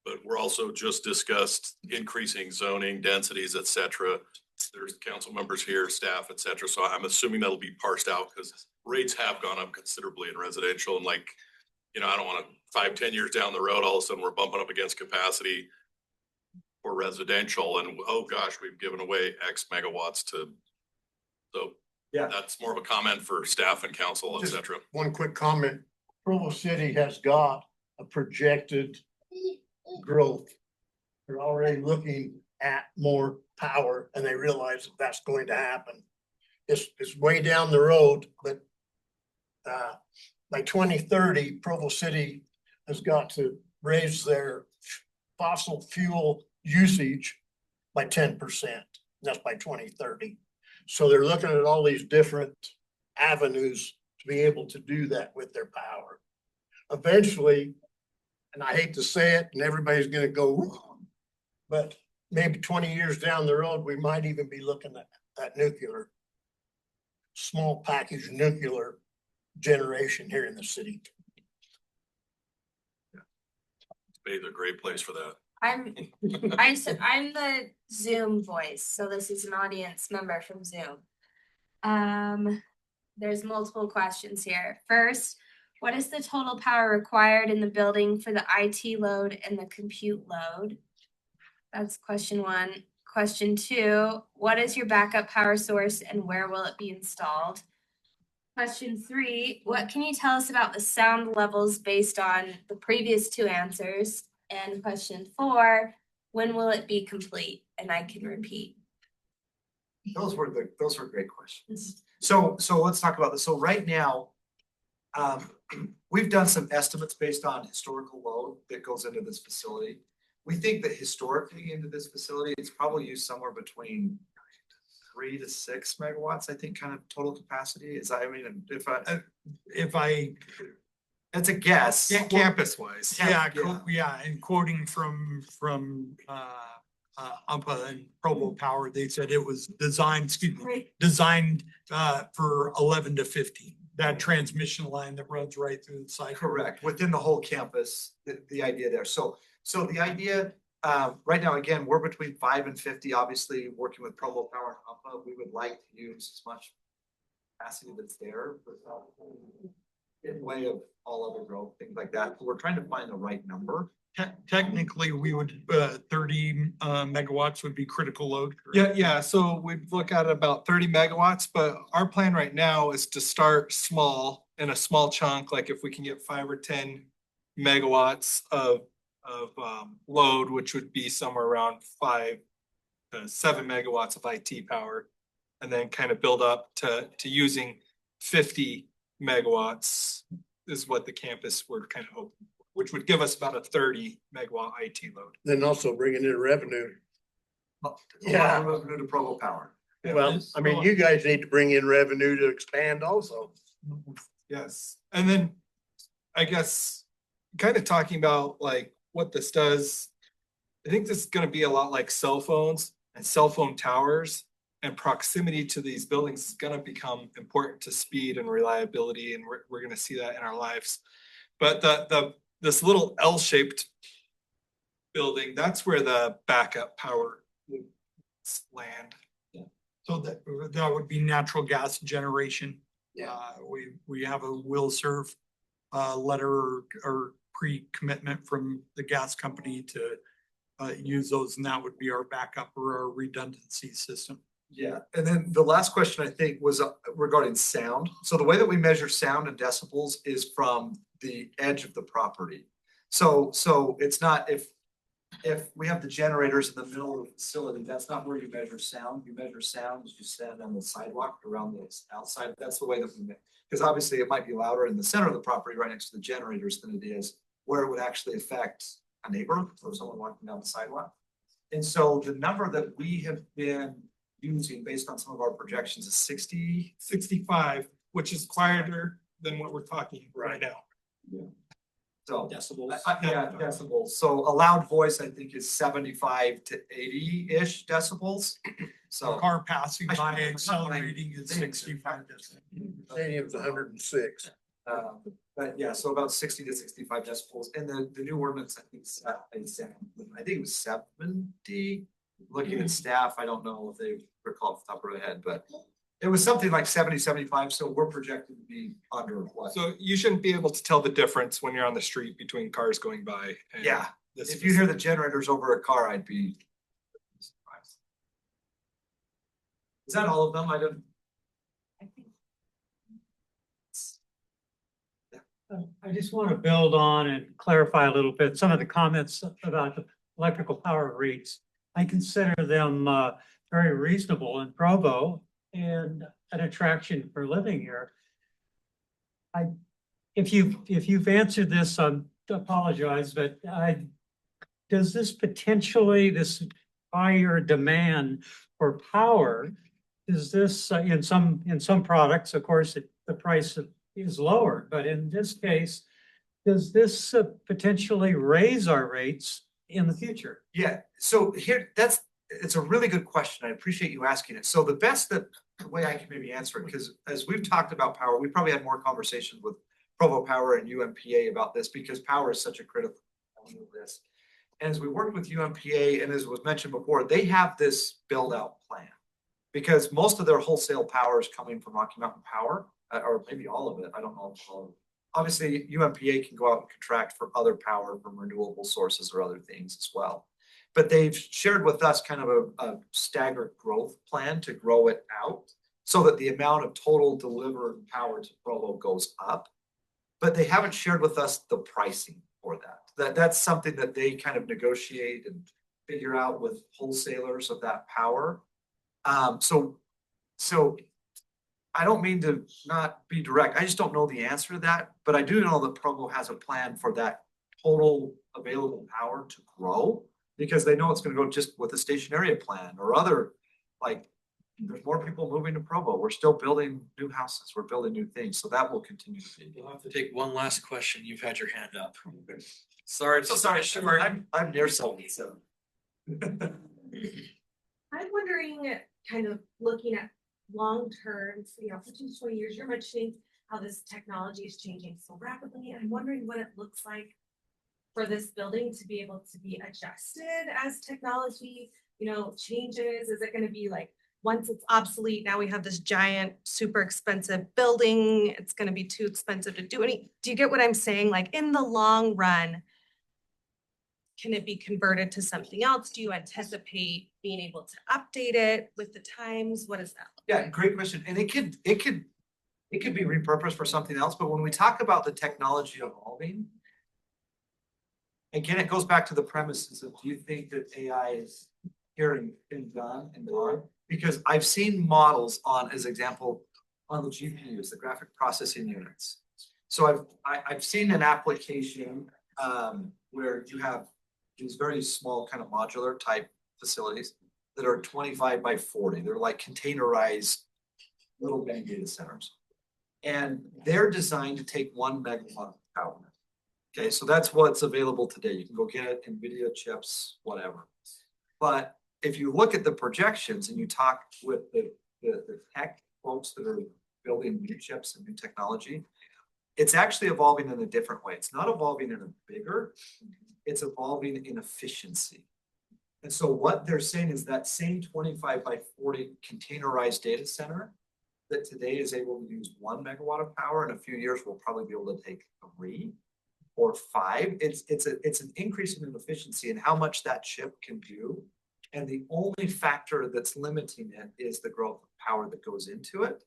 but we're also just discussed increasing zoning densities, et cetera. There's council members here, staff, et cetera. So I'm assuming that'll be parsed out, because rates have gone up considerably in residential. And like, I don't want to 5-10 years down the road, all of a sudden we're bumping up against capacity for residential. And oh gosh, we've given away X megawatts to. So yeah, that's more of a comment for staff and council, et cetera. One quick comment. Provo City has got a projected growth. They're already looking at more power, and they realize that that's going to happen. It's way down the road, but by 2030, Provo City has got to raise their fossil fuel usage by 10%. That's by 2030. So they're looking at all these different avenues to be able to do that with their power. Eventually, and I hate to say it, and everybody's gonna go, but maybe 20 years down the road, we might even be looking at nuclear, small package nuclear generation here in the city. It's a great place for that. I'm the Zoom voice, so this is an audience member from Zoom. There's multiple questions here. First, what is the total power required in the building for the IT load and the compute load? That's question one. Question two, what is your backup power source and where will it be installed? Question three, what can you tell us about the sound levels based on the previous two answers? And question four, when will it be complete? And I can repeat. Those were great questions. So let's talk about this. So right now, we've done some estimates based on historical load that goes into this facility. We think that historically into this facility, it's probably used somewhere between 3 to 6 megawatts, I think, kind of total capacity. It's a guess. Yeah, Campus wise. Yeah, and quoting from UMPA and Provo Power, they said it was designed for 11 to 15. that transmission line that runs right through the site. Correct, within the whole campus, the idea there. So the idea, right now, again, we're between 5 and 50, obviously, working with Provo Power and Alpha, we would like to use as much capacity that's there without in way of all other growth, things like that. We're trying to find the right number. Technically, we would, 30 megawatts would be critical load. Yeah, so we'd look at about 30 megawatts, but our plan right now is to start small in a small chunk, like if we can get 5 or 10 megawatts of load, which would be somewhere around 5 to 7 megawatts of IT power, and then kind of build up to using 50 megawatts is what the campus we're kind of hoping for, which would give us about a 30 megawatt IT load. Then also bringing in revenue. Yeah. Revenue to Provo Power. Well, I mean, you guys need to bring in revenue to expand also. Yes, and then I guess kind of talking about like what this does, I think this is gonna be a lot like cell phones and cell phone towers, and proximity to these buildings is gonna become important to speed and reliability, and we're gonna see that in our lives. But this little L-shaped building, that's where the backup power would land. So that would be natural gas generation. Yeah. We have a will serve letter or pre-commitment from the gas company to use those, and that would be our backup or our redundancy system. Yeah, and then the last question I think was regarding sound. So the way that we measure sound in decibels is from the edge of the property. So it's not if we have the generators in the middle of the facility, that's not where you measure sound. You measure sound as you stand on the sidewalk around the outside. That's the way that we measure. Because obviously it might be louder in the center of the property right next to the generators than it is where it would actually affect a neighbor or someone walking down the sidewalk. And so the number that we have been using based on some of our projections is 65, which is quieter than what we're talking right now. Yeah. So Decibels. yeah, decibels. So a loud voice, I think, is 75 to 80-ish decibels. A So car passing by accelerating at 65 decibels. Stadium's 106. But yeah, so about 60 to 65 decibels. And the new ordinance, I think, I think it was 70. Looking at staff, I don't know if they recall off the top of their head, but it was something like 70, 75. So we're projected to be under what? So you shouldn't be able to tell the difference when you're on the street between cars going by. And Yeah, this if you hear the generators over a car, I'd be surprised. Is that all of them? I don't. I just want to build on and clarify a little bit some of the comments about the electrical power rates. I consider them very reasonable in Provo and an attraction for living here. If you've answered this, I apologize, but does this potentially, this higher demand for power, is this in some products, of course, the price is lower, but in this case, does this potentially raise our rates in the future? Yeah, so here, it's a really good question. I appreciate you asking it. So the way I can maybe answer it, because as we've talked about power, we probably had more conversations with Provo Power and UMPA about this because power is such a critical element of this. And as we worked with UMPA, and as was mentioned before, they have this build out plan because most of their wholesale power is coming from Rocky Mountain Power, or maybe all of it. I don't know. Obviously, UMPA can go out and contract for other power from renewable sources or other things as well. But they've shared with us kind of a staggered growth plan to grow it out so that the amount of total delivered power to Provo goes up. But they haven't shared with us the pricing for that. That's something that they kind of negotiate and figure out with wholesalers of that power. So I don't mean to not be direct. I just don't know the answer to that, but I do know that Provo has a plan for that total available power to grow because they know it's going to go just with the station area plan or other, like there's more people moving to Provo. We're still building new houses. We're building new things. So that will continue to be. We'll have to take one last question. You've had your hand up. Sorry. So sorry, sure. I'm near Salzl, so. I'm wondering, kind of looking at long term, 15 to 20 years, you're mentioning how this technology is changing so rapidly. I'm wondering what it looks like for this building to be able to be adjusted as technology, changes. Is it gonna be like, once it's obsolete, now we have this giant, super expensive building, it's gonna be too expensive to do do you get what I'm saying? Like, in the long run, can it be converted to something else? Do you anticipate being able to update it with the times? What is that? Yeah, great question. And it could be repurposed for something else, but when we talk about the technology evolving, again, it goes back to the premises of, do you think that AI is here and done and gone? Because I've seen models on, as example, on the GPUs, the graphic processing units. So I've seen an application where you have these very small kind of modular type facilities that are 25 by 40. They're like containerized little mini data centers. And they're designed to take 1 megawatt of power. Okay, so that's what's available today. You can go get it, NVIDIA chips, whatever. But if you look at the projections and you talk with the tech folks that are building new chips and new technology, it's actually evolving in a different way. It's not evolving in a bigger, it's evolving in efficiency. And so what they're saying is that same 25 by 40 containerized data center that today is able to use 1 megawatt of power, in a few years we'll probably be able to take 3 or 5. It's an increase in efficiency and how much that chip can do. And the only factor that's limiting it is the growth of power that goes into it.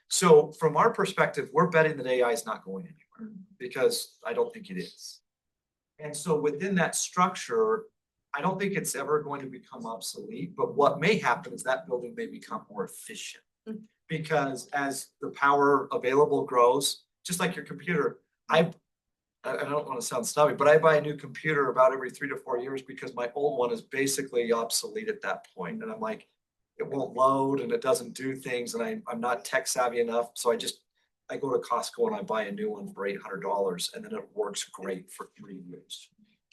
So from our perspective, we're betting that AI is not going anywhere because I don't think it is. And so within that structure, I don't think it's ever going to become obsolete, but what may happen is that building may become more efficient. Because as the power available grows, just like your computer, I don't want to sound snobby, but I buy a new computer about every 3 to 4 years because my old one is basically obsolete at that point. And I'm like, it won't load and it doesn't do things and I'm not tech savvy enough. So I go to Costco and I buy a new one for $800 and then it works great for 3 years.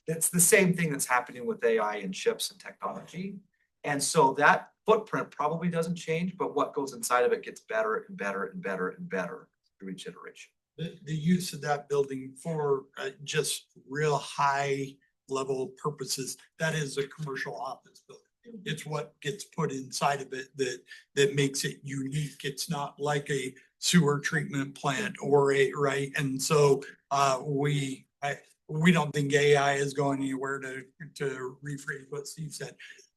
It's the same thing that's happening with AI and chips and technology. And so that footprint probably doesn't change, but what goes inside of it gets better and better and better and better through each iteration. The use of that building for just real high level purposes, that is a commercial office building. It's what gets put inside of it that makes it unique. It's not like a sewer treatment plant or right. And so we don't think AI is going anywhere, to rephrase what Steve said.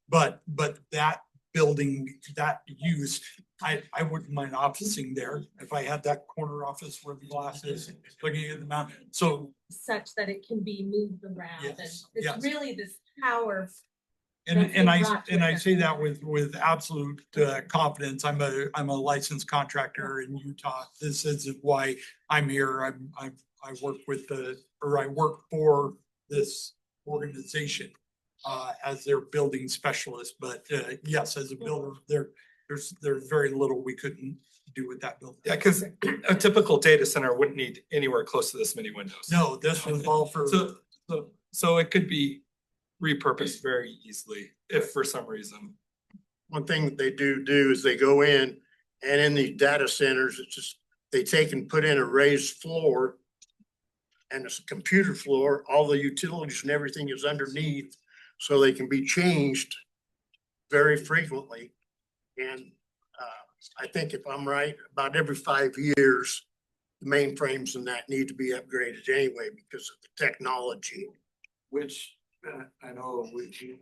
But that building, that use, I wouldn't mind officing there if I had that corner office where the glass is looking at the mountain. So such that it can be moved around, and Yes, it's yes. really this power. And I say that with absolute confidence. I'm a licensed contractor in Utah. This isn't why I'm here. I work I work for this organization as their building specialist. But yes, as a builder, there's very little we couldn't do with that building. Yeah, because a typical data center wouldn't need anywhere close to this many windows. No, this was all for. So it could be repurposed very easily if for some reason. One thing that they do is they go in and in these data centers, it's just, they take and put in a raised floor and it's a computer floor, all the utilities and everything is underneath so they can be changed very frequently. And I think if I'm right, about every 5 years, the mainframes and that need to be upgraded anyway because of the technology. Which I know we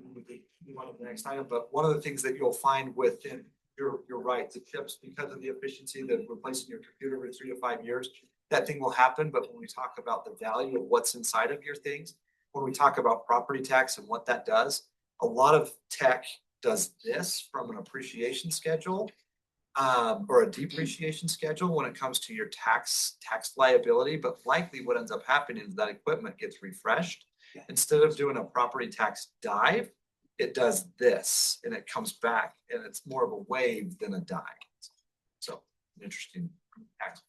one of the next item, but one of the things that you'll find within, you're right, the chips, because of the efficiency that replacing your computer every 3 to 5 years, that thing will happen. But when we talk about the value of what's inside of your things, when we talk about property tax and what that does, a lot of tech does this from an appreciation schedule or a depreciation schedule when it comes to your tax liability. But likely what ends up happening is that equipment gets refreshed. Instead of doing a property tax dive, it does this and it comes back and it's more of a wave than a dive. So an interesting tax.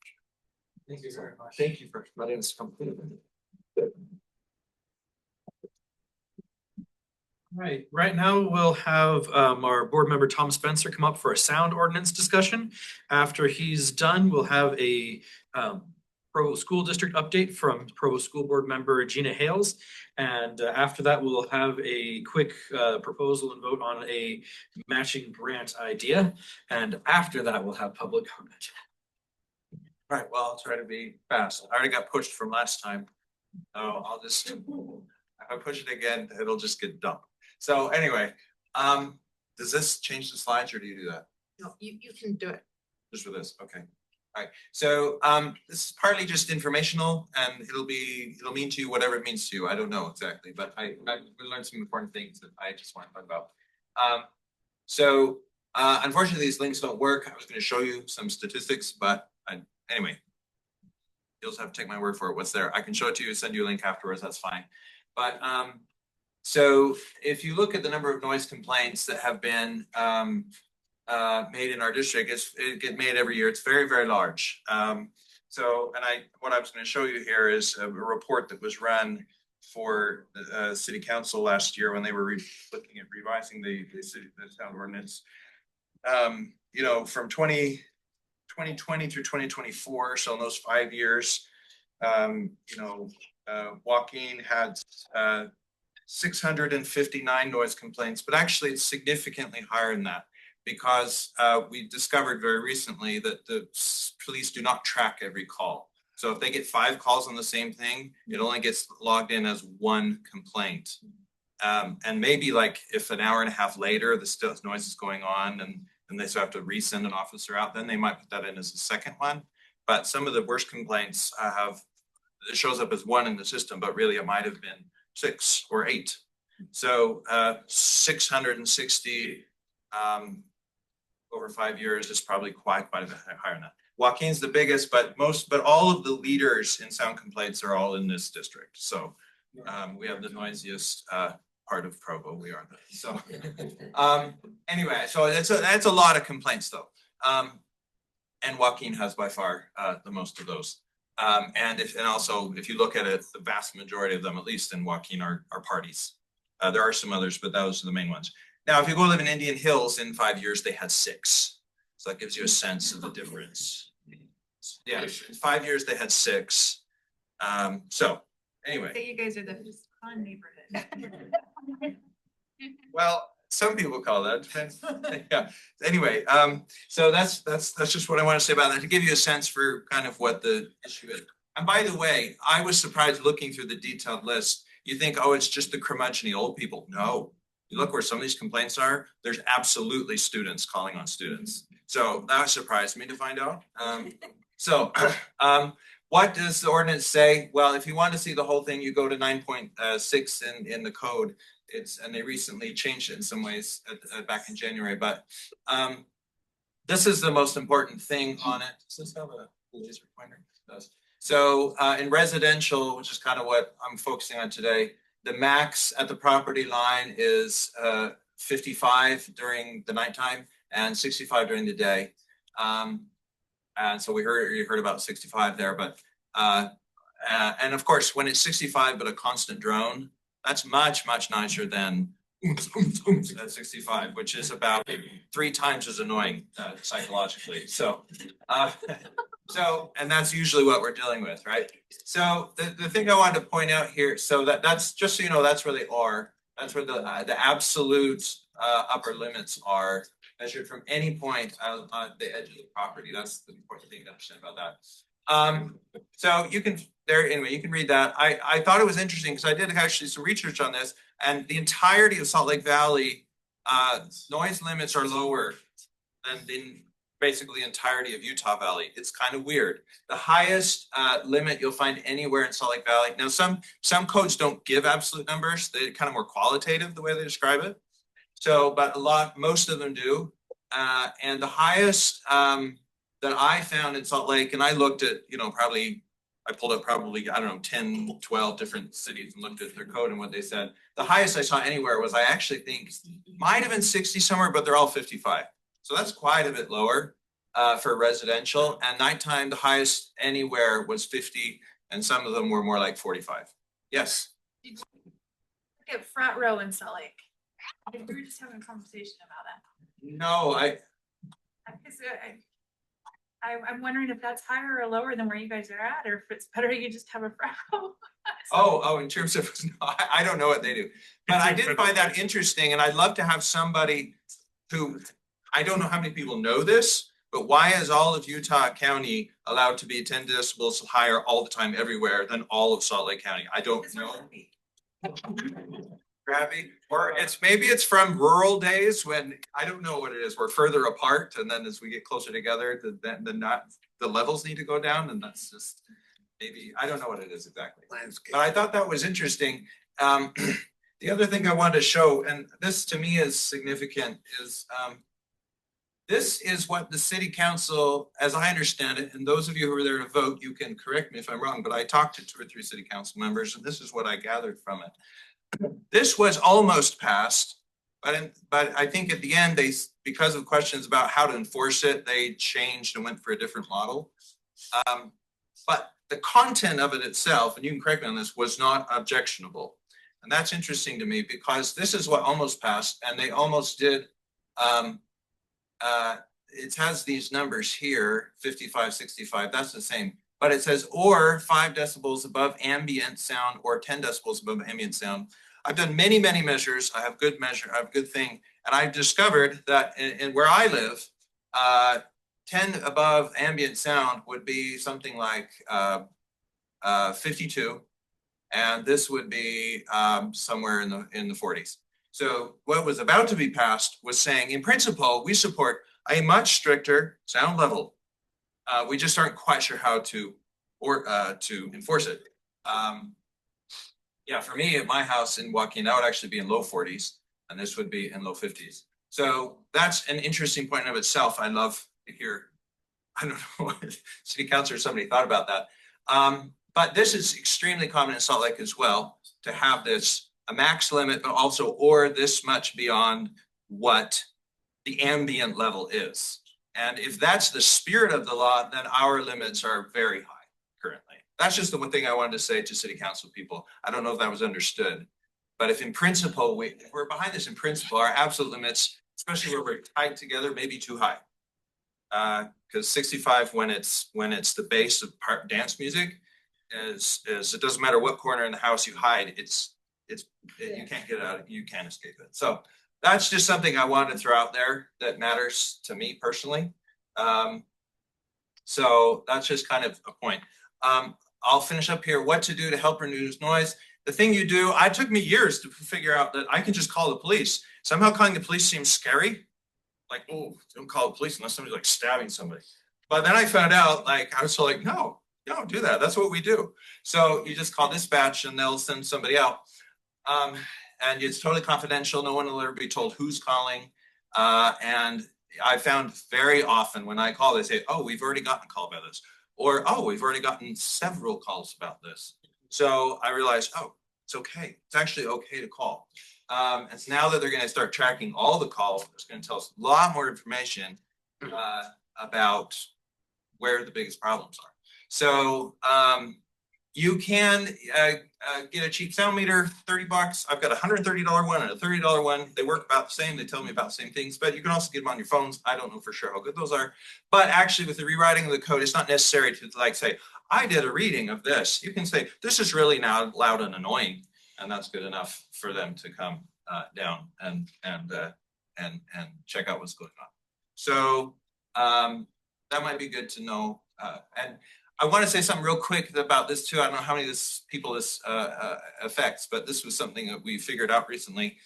Thank you very much. Thank you for letting us come through. Right now we'll have our board member Tom Spencer come up for a sound ordinance discussion. After he's done, we'll have a Provo School District update from Provo School Board member Gina Hales. And after that, we'll have a quick proposal and vote on a matching grant idea. And after that, we'll have public comment. Right, well, I'll try to be fast. I already got pushed from last time. So I'll just, if I push it again, it'll just get dumped. So anyway, does this change the slides or do you do that? No, you can do it. Just for this, okay. All right, so this is partly just informational and it'll mean to you whatever it means to you. I don't know exactly, but I learned some important things that I just want to talk about. Unfortunately, these links don't work. I was going to show you some statistics, but anyway, you'll just have to take my word for it. What's there? I can show it to you, send you a link afterwards. That's fine. But so if you look at the number of noise complaints that have been made in our district, it gets made every year. It's very, very large. What I was going to show you here is a report that was run for the city council last year when they were looking at revising the sound ordinance. You know, from 2020 through 2024, so in those 5 years, Joaquin had 659 noise complaints, but actually it's significantly higher than that because we discovered very recently that the police do not track every call. So if they get 5 calls on the same thing, it only gets logged in as 1 complaint. And maybe like if an hour and a half later, the still noise is going on and they still have to resend an officer out, then they might put that in as a second one. But some of the worst complaints it shows up as 1 in the system, but really it might have been 6 or 8. So 660 over 5 years is probably quite a bit higher than that. Joaquin's the biggest, but all of the leaders in sound complaints are all in this district. So we have the noisiest part of Provo. We are so anyway. So that's a lot of complaints though, and Joaquin has by far the most of those. And also if you look at it, the vast majority of them, at least in Joaquin, are parties. There are some others, but those are the main ones. Now, if you go live in Indian Hills, in 5 years they had 6. So that gives you a sense of the difference. Yeah, in 5 years they had 6. So anyway. So you guys are the fun neighborhood. Well, some people call that, depends. Yeah. Anyway, so that's just what I want to say about that, to give you a sense for kind of what the issue is. And by the way, I was surprised looking through the detailed list. You think, oh, it's just the curmudgeon old people. No, you look where some of these complaints are, there's absolutely students calling on students. So that surprised me to find out. What does the ordinance say? Well, if you want to see the whole thing, you go to 9.6 in the code. And they recently changed it in some ways back in January, but this is the most important thing on it. Does this have a laser pointer? It does. So in residential, which is kind of what I'm focusing on today, the max at the property line is 55 during the nighttime and 65 during the day. And so you heard about 65 there, but and of course, when it's 65 but a constant drone, that's much nicer than at 65, which is about 3 times as annoying psychologically. So, and that's usually what we're dealing with, right? So the thing I wanted to point out here, so that's just so you know, that's where they are. That's where the absolute upper limits are measured from any point on the edge of the property. That's the important thing to understand about that. So you can you can read that. I thought it was interesting because I did actually some research on this, and the entirety of Salt Lake Valley noise limits are lower than in basically the entirety of Utah Valley. It's kind of weird. The highest limit you'll find anywhere in Salt Lake Valley. Now some codes don't give absolute numbers. They're kind of more qualitative the way they describe it. So, but most of them do. And the highest that I found in Salt Lake, and I looked at, I pulled up probably, 10, 12 different cities and looked at their code and what they said. The highest I saw anywhere was, I actually think, might have been 60 somewhere, but they're all 55. So that's quite a bit lower for residential. And nighttime, the highest anywhere was 50, and some of them were more like 45. Yes? Look at Front Row in Salt Lake. We were just having a conversation about that. No, Because I'm wondering if that's higher or lower than where you guys are at, or if it's better you just have a fresco. in terms of, no, I don't know what they do. But I did find that interesting, and I'd love to have somebody who, I don't know how many people know this, but why is all of Utah County allowed to be 10 decibels higher all the time everywhere than all of Salt Lake County? I don't know. Gravity, or maybe it's from rural days when, I don't know what it is, we're further apart, and then as we get closer together, the levels need to go down, and that's just, maybe, I don't know what it is exactly. But I thought that was interesting. The other thing I wanted to show, and this to me is significant, is this is what the city council, as I understand it, and those of you who were there to vote, you can correct me if I'm wrong, but I talked to 2 or 3 city council members, and this is what I gathered from it. This was almost passed, but I think at the end, because of questions about how to enforce it, they changed and went for a different model. But the content of it itself, and you can correct me on this, was not objectionable. And that's interesting to me because this is what almost passed, and they almost did. It has these numbers here, 55, 65, that's the same. But it says, or 5 decibels above ambient sound or 10 decibels above ambient sound. I've done many, many measures. I have good thing. And I've discovered that in where I live, 10 above ambient sound would be something like 52. And this would be somewhere in the 40s. So what was about to be passed was saying, in principle, we support a much stricter sound level. We just aren't quite sure how to enforce it. Yeah, for me at my house in Joaquin, that would actually be in low 40s, and this would be in low 50s. So that's an interesting point of itself. I love to hear, I don't know what city council or somebody thought about that. But this is extremely common in Salt Lake as well, to have this a max limit, but also or this much beyond what the ambient level is. And if that's the spirit of the law, then our limits are very high currently. That's just the one thing I wanted to say to city council people. I don't know if that was understood, but if in principle, we're behind this in principle, our absolute limits, especially where we're tied together, may be too high. Because 65, when it's the base of dance music, is it doesn't matter what corner in the house you hide, you can't get out, you can't escape it. So that's just something I wanted to throw out there that matters to me personally. So that's just kind of a point. I'll finish up here. What to do to help reduce noise. The thing you do, it took me years to figure out that I can just call the police. Somehow calling the police seems scary. Like, oh, don't call the police unless somebody's like stabbing somebody. But then I found out, like, I was so like, no, don't do that. That's what we do. So you just call dispatch and they'll send somebody out. And it's totally confidential. No one will ever be told who's calling. And I found very often when I call, they say, oh, we've already gotten a call about this. Or, oh, we've already gotten several calls about this. So I realized, oh, it's okay. It's actually okay to call. And so now that they're going to start tracking all the calls, it's going to tell us a lot more information about where the biggest problems are. So you can get a cheap sound meter, $30. I've got a $130 one and a $30 one. They work about the same. They tell me about the same things, but you can also get them on your phones. I don't know for sure how good those are. But actually with the rewriting of the code, it's not necessary to like say, I did a reading of this. You can say, this is really now loud and annoying. And that's good enough for them to come down and check out what's going on. So that might be good to know. And I want to say something real quick about this too. I don't know how many people this affects, but this was something that we figured out recently.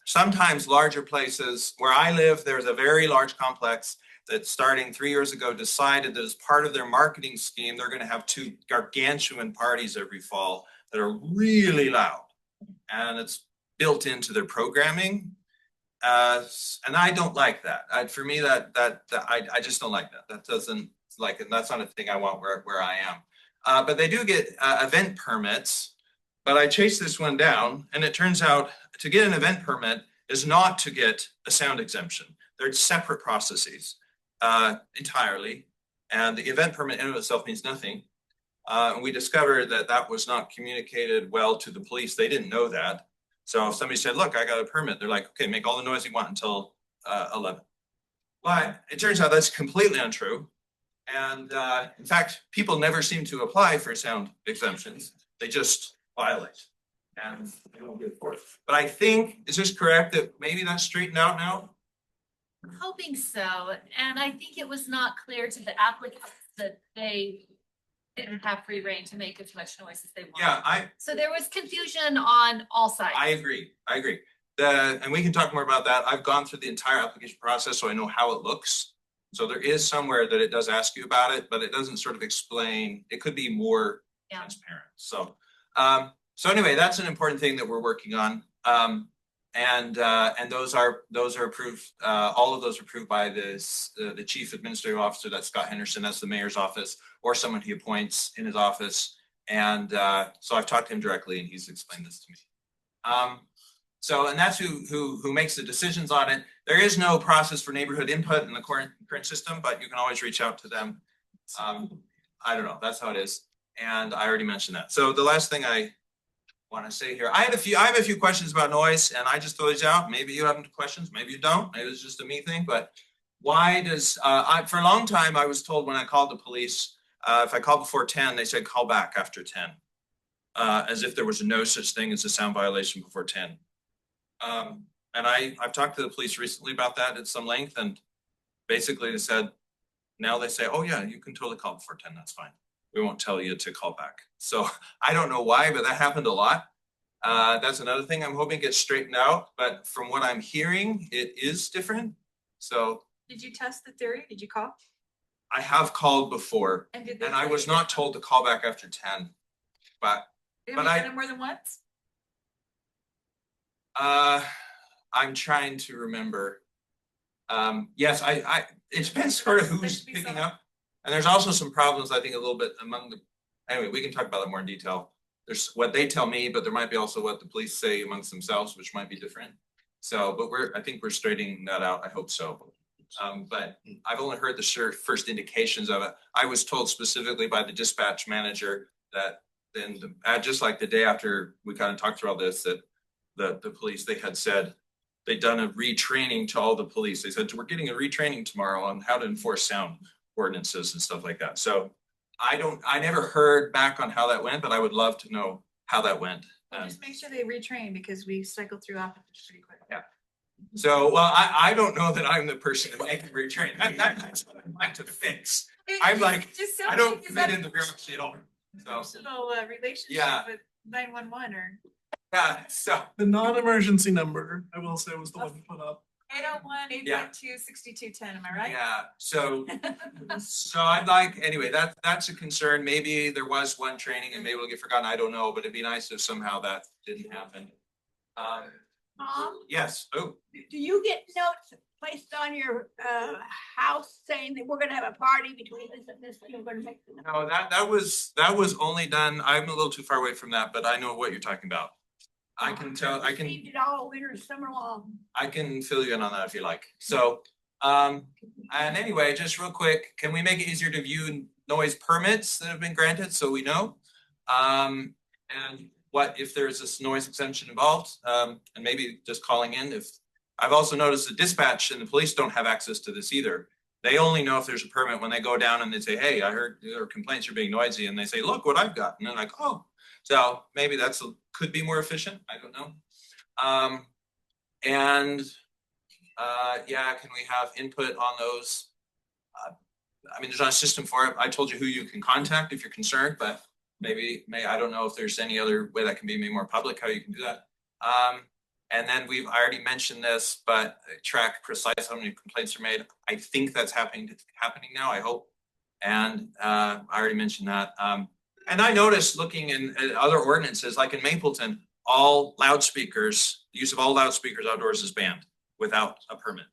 Sometimes larger places, where I live, there's a very large complex that starting 3 years ago decided that as part of their marketing scheme, they're going to have 2 gargantuan parties every fall that are really loud, and it's built into their programming. And I don't like that. For me, I just don't like that. That doesn't like, and that's not a thing I want where I am. But they do get event permits. But I chased this one down, and it turns out to get an event permit is not to get a sound exemption. They're separate processes entirely, and the event permit in and of itself means nothing. And we discovered that was not communicated well to the police. They didn't know that. So if somebody said, look, I got a permit, they're like, okay, make all the noise you want until 11. But it turns out that's completely untrue. And in fact, people never seem to apply for sound exemptions. They just violate. And they don't get enforced. But I think, is this correct that maybe that's straightened out now? I'm hoping so, and I think it was not clear to the applicants that they didn't have free reign to make as much noise as they want. Yeah, So there was confusion on all sides. I agree. And we can talk more about that. I've gone through the entire application process, so I know how it looks. So there is somewhere that it does ask you about it, but it doesn't sort of explain, it could be more transparent. So, so anyway, that's an important thing that we're working on. And those are approved, all of those are approved by the chief administrative officer, that's Scott Henderson, that's the mayor's office, or someone he appoints in his office. And so I've talked to him directly and he's explained this to me. So, and that's who makes the decisions on it. There is no process for neighborhood input in the current system, but you can always reach out to them. I don't know, that's how it is. And I already mentioned that. So the last thing I want to say here, I have a few questions about noise, and I just throw these out. Maybe you have questions, maybe you don't. Maybe it's just a me thing, but why does, for a long time, I was told when I called the police, if I called before 10, they said call back after 10, as if there was no such thing as a sound violation before 10. And I've talked to the police recently about that at some length, and basically they said, now they say, oh yeah, you can totally call before 10, that's fine. We won't tell you to call back. So I don't know why, but that happened a lot. That's another thing I'm hoping gets straightened out, but from what I'm hearing, it is different. So. Did you test the theory? Did you call? I have called before, And I was not told to call back after 10, but I. More than once? I'm trying to remember. Yes, it depends sort of who's picking up. And there's also some problems, I think, a little bit among the, anyway, we can talk about that more in detail. There's what they tell me, but there might be also what the police say amongst themselves, which might be different. So, but I think we're straightening that out. I hope so. But I've only heard the first indications of it. I was told specifically by the dispatch manager that then just like the day after we kind of talked through all this, that the police, they had said they'd done a retraining to all the police. They said, we're getting a retraining tomorrow on how to enforce sound ordinances and stuff like that. So I never heard back on how that went, but I would love to know how that went. Just make sure they retrain because we cycle through officers pretty quick. Yeah. So, well, I don't know that I'm the person that can retrain. That's what I'd like to fix. I'm like, I don't fit in the bureaucracy at all. So, personal relationship with 911 or. Yeah, so. The non-emergency number, I will say, was the one you put up. 801-812-6210, am I right? Yeah, so I'd like, anyway, that's a concern. Maybe there was one training and maybe it'll get forgotten. I don't know, but it'd be nice if somehow that didn't happen. Mom? Yes, oh. Do you get notes placed on your house saying that we're gonna have a party between this and this, you're gonna make the. No, that was only done, I'm a little too far away from that, but I know what you're talking about. I can tell, I can. Received it all winter and summer long. I can fill you in on that if you like. So, and anyway, just real quick, can we make it easier to view noise permits that have been granted so we know? And what if there's this noise exemption involved? And maybe just calling in if, I've also noticed the dispatch and the police don't have access to this either. They only know if there's a permit when they go down and they say, hey, I heard there are complaints you're being noisy, and they say, look what I've got. And they're like, oh, so maybe could be more efficient. I don't know. Yeah, can we have input on those? I mean, there's not a system for it. I told you who you can contact if you're concerned, but maybe I don't know if there's any other way that can be made more public, how you can do that. And then I already mentioned this, but track precise how many complaints are made. I think that's happening now, I hope. And I already mentioned that. And I noticed looking at other ordinances, like in Mapleton, all loudspeakers, the use of all loudspeakers outdoors is banned without a permit.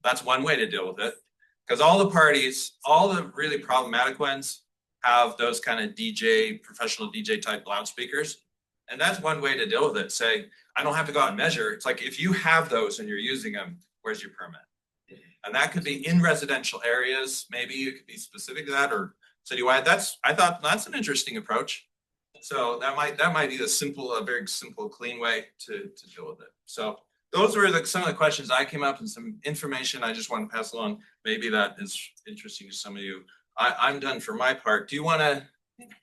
That's one way to deal with it. Because all the parties, all the really problematic ones have those kind of professional DJ type loudspeakers. And that's one way to deal with it. Say, I don't have to go out and measure. It's like, if you have those and you're using them, where's your permit? And that could be in residential areas. Maybe it could be specific to that or citywide. I thought that's an interesting approach. So that might be a very simple, clean way to deal with it. So those were some of the questions I came up and some information I just want to pass along. Maybe that is interesting to some of you. I'm done for my part. Do you want to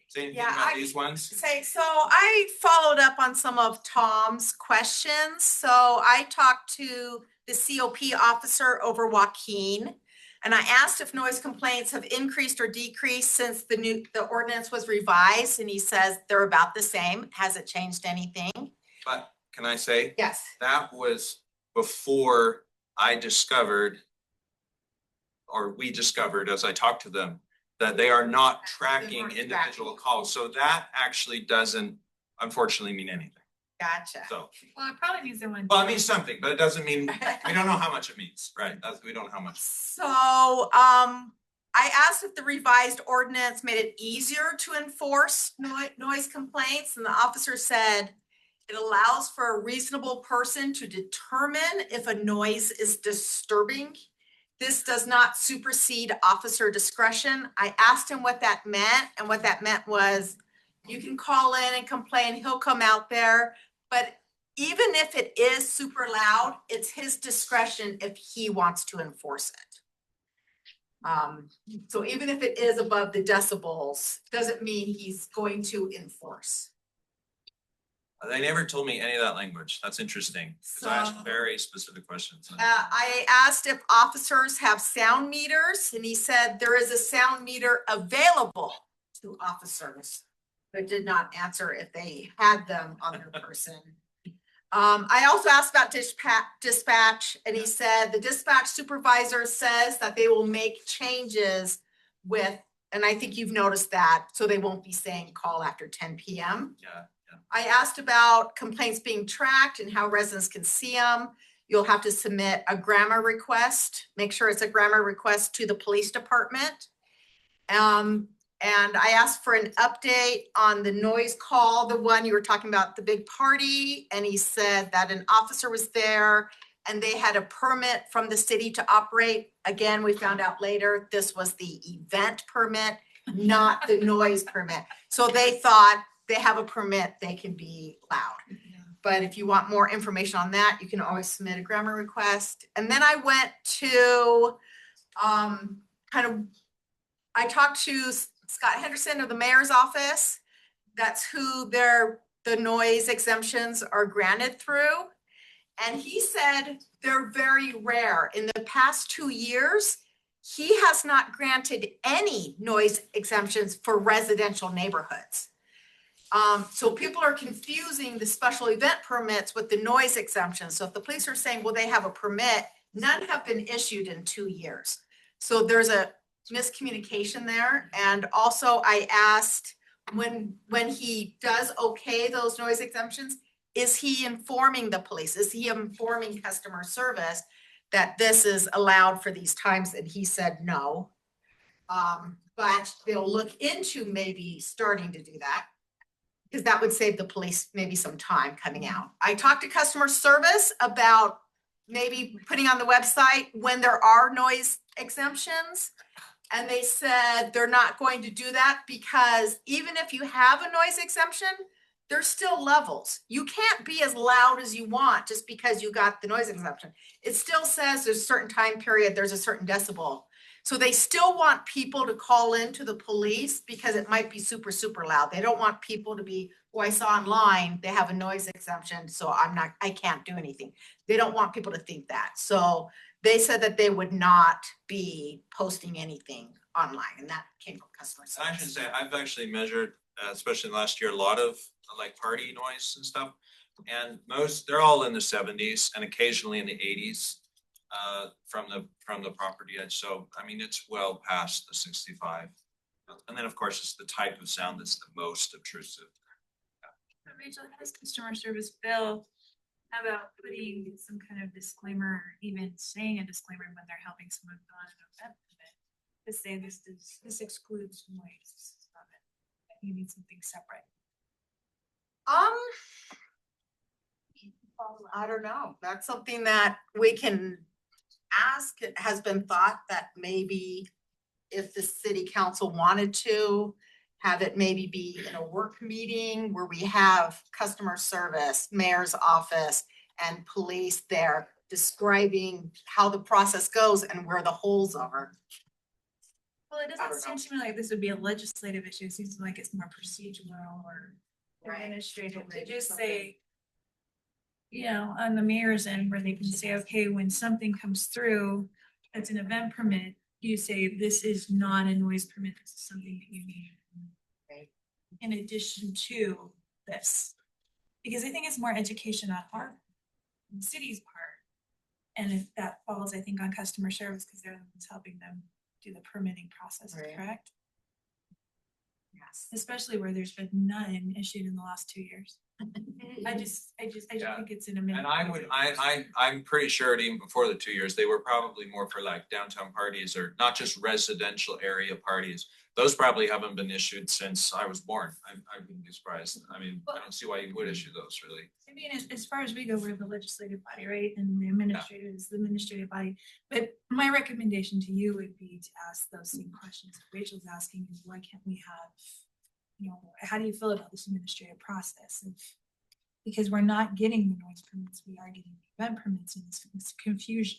say anything Yeah, about these ones? So I followed up on some of Tom's questions. So I talked to the COP officer over Joaquin. And I asked if noise complaints have increased or decreased since the ordinance was revised, and he says they're about the same. Hasn't changed anything. But can I say? Yes. That was before I discovered, or we discovered as I talked to them, that they are not tracking individual calls. So that actually doesn't unfortunately mean anything. Gotcha. So, Well, it probably means someone. well, it means something, but it doesn't mean, we don't know how much it means, right? We don't know how much. So, I asked if the revised ordinance made it easier to enforce noise complaints, and the officer said it allows for a reasonable person to determine if a noise is disturbing. This does not supersede officer discretion. I asked him what that meant, and what that meant was you can call in and complain, he'll come out there, but even if it is super loud, it's his discretion if he wants to enforce it. So even if it is above the decibels, doesn't mean he's going to enforce. They never told me any of that language. That's interesting, because I asked very specific questions. I asked if officers have sound meters, and he said there is a sound meter available to officers, but did not answer if they had them on their person. I also asked about dispatch, and he said the dispatch supervisor says that they will make changes with, and I think you've noticed that, so they won't be saying call after 10 p.m. Yeah. I asked about complaints being tracked and how residents can see them. You'll have to submit a grammar request. Make sure it's a grammar request to the police department. And I asked for an update on the noise call, the one you were talking about, the big party. And he said that an officer was there and they had a permit from the city to operate. Again, we found out later, this was the event permit, not the noise permit. So they thought they have a permit, they can be loud. But if you want more information on that, you can always submit a grammar request. And then I went to, I talked to Scott Henderson of the mayor's office. That's who the noise exemptions are granted through. And he said they're very rare. In the past 2 years, he has not granted any noise exemptions for residential neighborhoods. So people are confusing the special event permits with the noise exemptions. So if the police are saying, well, they have a permit, none have been issued in 2 years. So there's a miscommunication there. And also I asked when he does okay those noise exemptions, is he informing the police? Is he informing customer service that this is allowed for these times? And he said no. But they'll look into maybe starting to do that, because that would save the police maybe some time coming out. I talked to customer service about maybe putting on the website when there are noise exemptions. And they said they're not going to do that because even if you have a noise exemption, there's still levels. You can't be as loud as you want just because you got the noise exemption. It still says there's a certain time period, there's a certain decibel. So they still want people to call in to the police because it might be super, super loud. They don't want people to be, oh, I saw online, they have a noise exemption, so I can't do anything. They don't want people to think that. So they said that they would not be posting anything online, and that came from customer service. I should say, I've actually measured, especially last year, a lot of like party noise and stuff. And they're all in the 70s and occasionally in the 80s from the property edge. So, I mean, it's well past the 65. And then of course, it's the type of sound that's the most obtrusive. Rachel, how does customer service bill? How about putting some kind of disclaimer, even saying a disclaimer when they're helping someone fill out an event permit to say this excludes noise from it? You need something separate. I don't know. That's something that we can ask. It has been thought that maybe if the city council wanted to have it maybe be in a work meeting where we have customer service, mayor's office, and police there describing how the process goes and where the holes are. Well, it doesn't seem to me like this would be a legislative issue. It seems like it's more procedural or administrative. To just say, you know, on the mayor's end where they can say, okay, when something comes through, that's an event permit, you say, this is not a noise permit, this is something that you need. In addition to this, because I think it's more education on our, the city's part. And if that falls, I think, on customer service, because they're the ones helping them do the permitting process, correct? Yes. Especially where there's been none issued in the last 2 years. I just Yeah. think it's an amendment. And I'm pretty sure even before the 2 years, they were probably more for like downtown parties or not just residential area parties. Those probably haven't been issued since I was born. I wouldn't be surprised. I mean, I don't see why you would issue those really. I mean, as far as we go, we're the legislative body, right? And the administrative is the administrative body. But my recommendation to you would be to ask those same questions that Rachel's asking is why can't we have, you know, how do you feel about this administrative process? Because we're not getting the noise permits, we are getting the event permits, and it's confusion.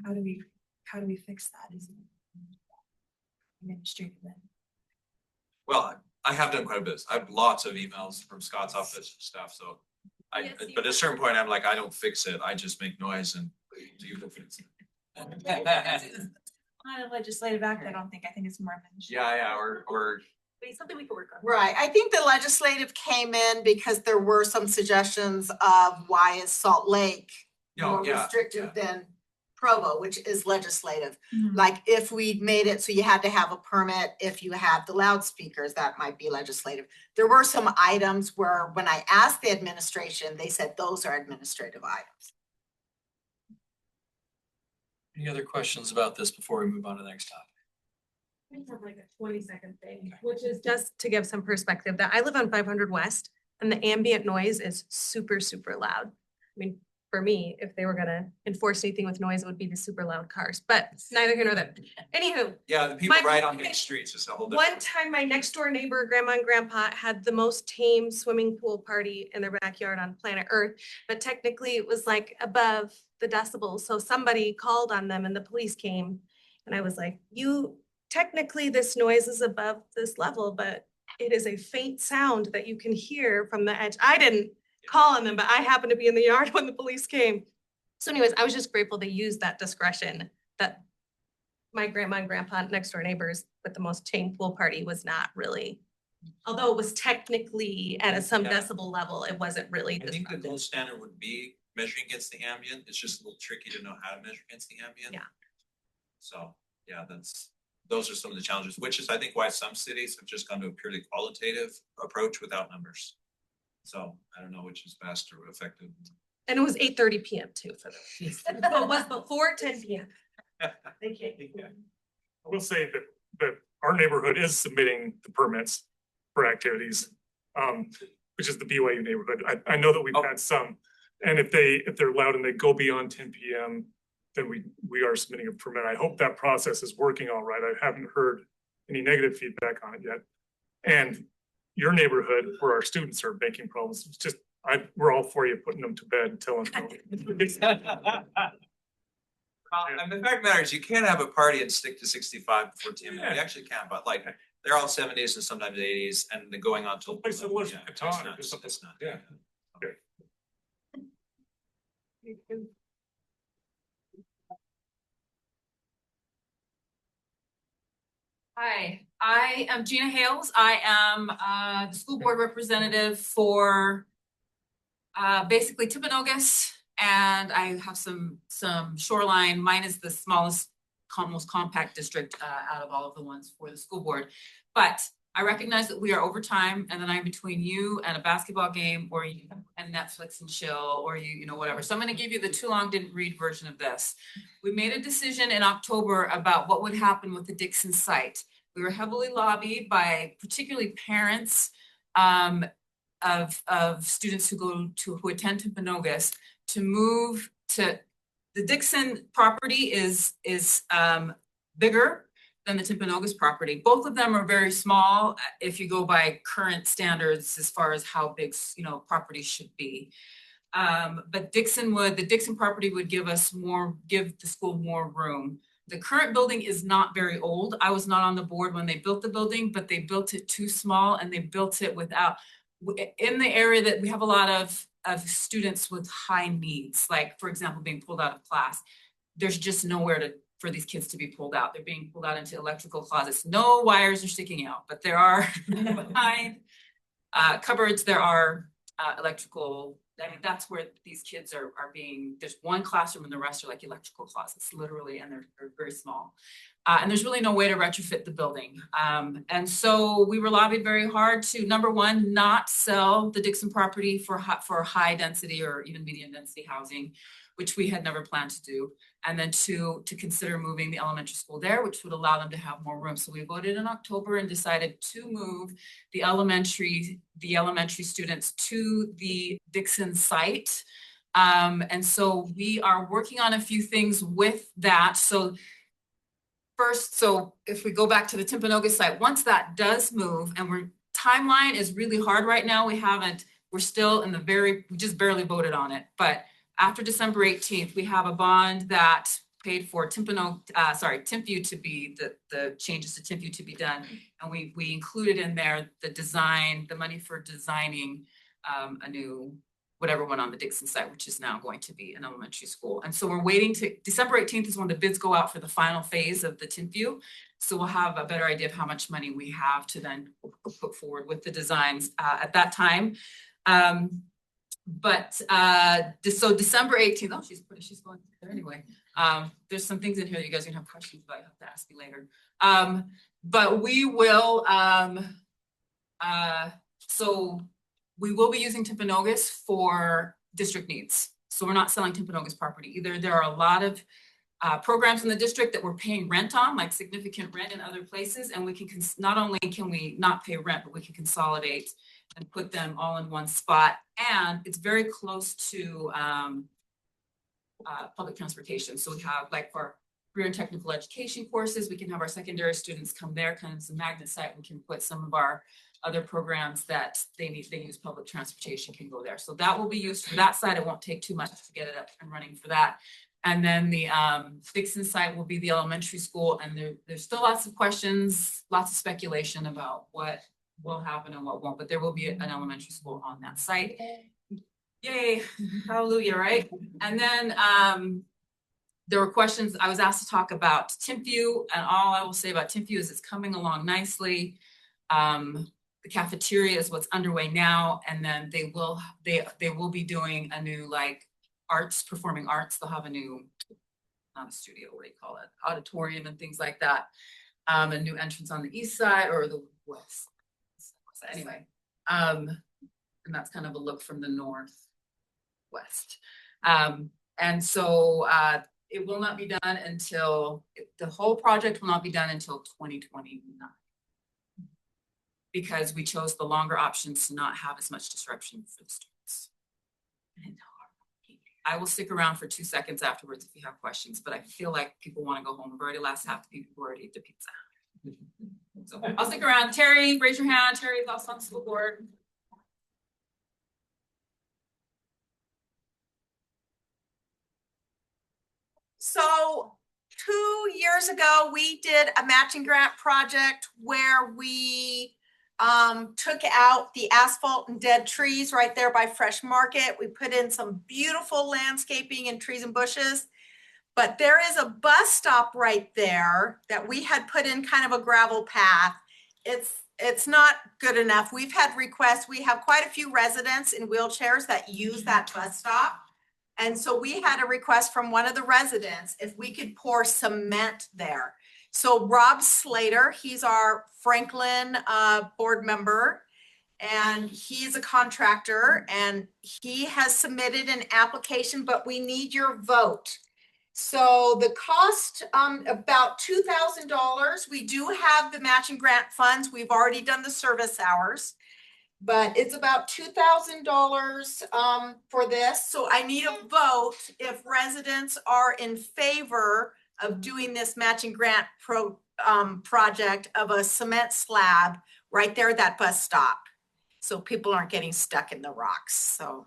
How do we fix that? Is it administrative then? Well, I have done quite a bit. I have lots of emails from Scott's office and stuff, so. But at a certain point, I'm like, I don't fix it, I just make noise and do you fix it? Not a legislative act, I don't think. I think it's more administrative. Yeah, or. But it's something we could work on. Right, I think the legislative came in because there were some suggestions of why is Salt Lake more restrictive than Provo, which is legislative. Like if we made it so you had to have a permit, if you have the loudspeakers, that might be legislative. There were some items where when I asked the administration, they said those are administrative items. Any other questions about this before we move on to the next topic? I have like a 20-second thing, which is just to give some perspective that I live on 500 West and the ambient noise is super, super loud. I mean, for me, if they were gonna enforce anything with noise, it would be the super loud cars, but neither here nor there. Anywho. Yeah, the people my- right on main streets is a whole different. One time, my next door neighbor, grandma and grandpa, had the most tame swimming pool party in their backyard on planet Earth. But technically it was like above the decibels. So somebody called on them and the police came. And I was like, technically this noise is above this level, but it is a faint sound that you can hear from the edge. I didn't call on them, but I happened to be in the yard when the police came. So anyways, I was just grateful they used that discretion that my grandma and grandpa next door neighbors with the most tame pool party was not really, although it was technically at some decibel level, it wasn't really. I think the gold standard would be measuring against the ambient. It's just a little tricky to know how to measure against the ambient. Yeah. So, yeah, those are some of the challenges, which is I think why some cities have just gone to a purely qualitative approach without numbers. So I don't know which is best or effective. And it was 8:30 PM too for them. So it was before 10 PM. Thank you. I will say that our neighborhood is submitting the permits for activities, which is the BYU neighborhood. I know that we've had some, and if they're loud and they go beyond 10 PM, then we are submitting a permit. I hope that process is working all right. I haven't heard any negative feedback on it yet. And your neighborhood where our students are making problems, it's just, we're all for you putting them to bed and telling them. And the fact matters, you can't have a party and stick to 65 before 10. You actually can, but like they're all 70s and sometimes 80s and they're going on till. It's not. Yeah. Hi, I am Gina Hales. I am the school board representative for basically Timpanogos, and I have some shoreline. Mine is the smallest, most compact district out of all of the ones for the school board. But I recognize that we are over time, and then I'm between you and a basketball game, or you and Netflix and chill, or you know, whatever. So I'm going to give you the too long didn't read version of this. We made a decision in October about what would happen with the Dixon site. We were heavily lobbied by particularly parents of students who attend Timpanogos to move to the Dixon property is bigger than the Timpanogos property. Both of them are very small if you go by current standards as far as how big, you know, properties should be. But the Dixon property would give the school more room. The current building is not very old. I was not on the board when they built the building, but they built it too small and they built it without, in the area that we have a lot of students with high needs, like for example, being pulled out of class. There's just nowhere for these kids to be pulled out. They're being pulled out into electrical closets. No wires are sticking out, but there are behind cupboards, there are electrical. I mean, that's where these kids are being, there's one classroom and the rest are like electrical closets, literally, and they're very small. And there's really no way to retrofit the building. And so we were lobbied very hard to, number one, not sell the Dixon property for high density or even medium density housing, which we had never planned to do. And then two, to consider moving the elementary school there, which would allow them to have more room. So we voted in October and decided to move the elementary students to the Dixon site. And so we are working on a few things with that. So first, so if we go back to the Timpanogos site, once that does move, and timeline is really hard right now. We're still in we just barely voted on it, but after December 18th, we have a bond that paid for Timpview to be, the changes to Timpview to be done. And we included in there the money for designing a new, whatever went on the Dixon site, which is now going to be an elementary school. And so we're waiting December 18th is when the bids go out for the final phase of the Timpview. So we'll have a better idea of how much money we have to then put forward with the designs at that time. So December 18th, she's going there anyway. There's some things in here that you guys are gonna have questions about, you have to ask me later. But we will, so we will be using Timpanogos for district needs. So we're not selling Timpanogos property either. There are a lot of programs in the district that we're paying rent on, like significant rent in other places. And we can, not only can we not pay rent, but we can consolidate and put them all in one spot. And it's very close to public transportation. So we have, like, for career and technical education courses, we can have our secondary students come there, kind of as a magnet site. We can put some of our other programs that they use public transportation can go there. So that will be used for that side. It won't take too much to get it up and running for that. And then the Dixon site will be the elementary school. And there's still lots of questions, lots of speculation about what will happen and what won't, but there will be an elementary school on that site. Yay, hallelujah, right? And then there were questions. I was asked to talk about Timpview, and all I will say about Timpview is it's coming along nicely. The cafeteria is what's underway now, and then they will be doing a new, like, performing arts. They'll have a new, not a studio, what do you call it, auditorium and things like that. A new entrance on the east side or the west. Anyway, and that's kind of a look from the northwest. And so it will not be done until, the whole project will not be done until 2029. Because we chose the longer options to not have as much disruption for the students. I will stick around for 2 seconds afterwards if you have questions, but I feel like people want to go home. We've already lost half the people who already ate the pizza. So I'll stick around. Terry, raise your hand. Terry, lost on the school board. So 2 years ago, we did a matching grant project where we took out the asphalt and dead trees right there by Fresh Market. We put in some beautiful landscaping and trees and bushes. But there is a bus stop right there that we had put in kind of a gravel path. It's not good enough. We've had requests. We have quite a few residents in wheelchairs that use that bus stop. And so we had a request from one of the residents if we could pour cement there. So Rob Slater, he's our Franklin board member, and he's a contractor, and he has submitted an application, but we need your vote. So the cost, about $2,000. We do have the matching grant funds. We've already done the service hours, but it's about $2,000 for this. So I need a vote if residents are in favor of doing this matching grant project of a cement slab right there at that bus stop. So people aren't getting stuck in the rocks. So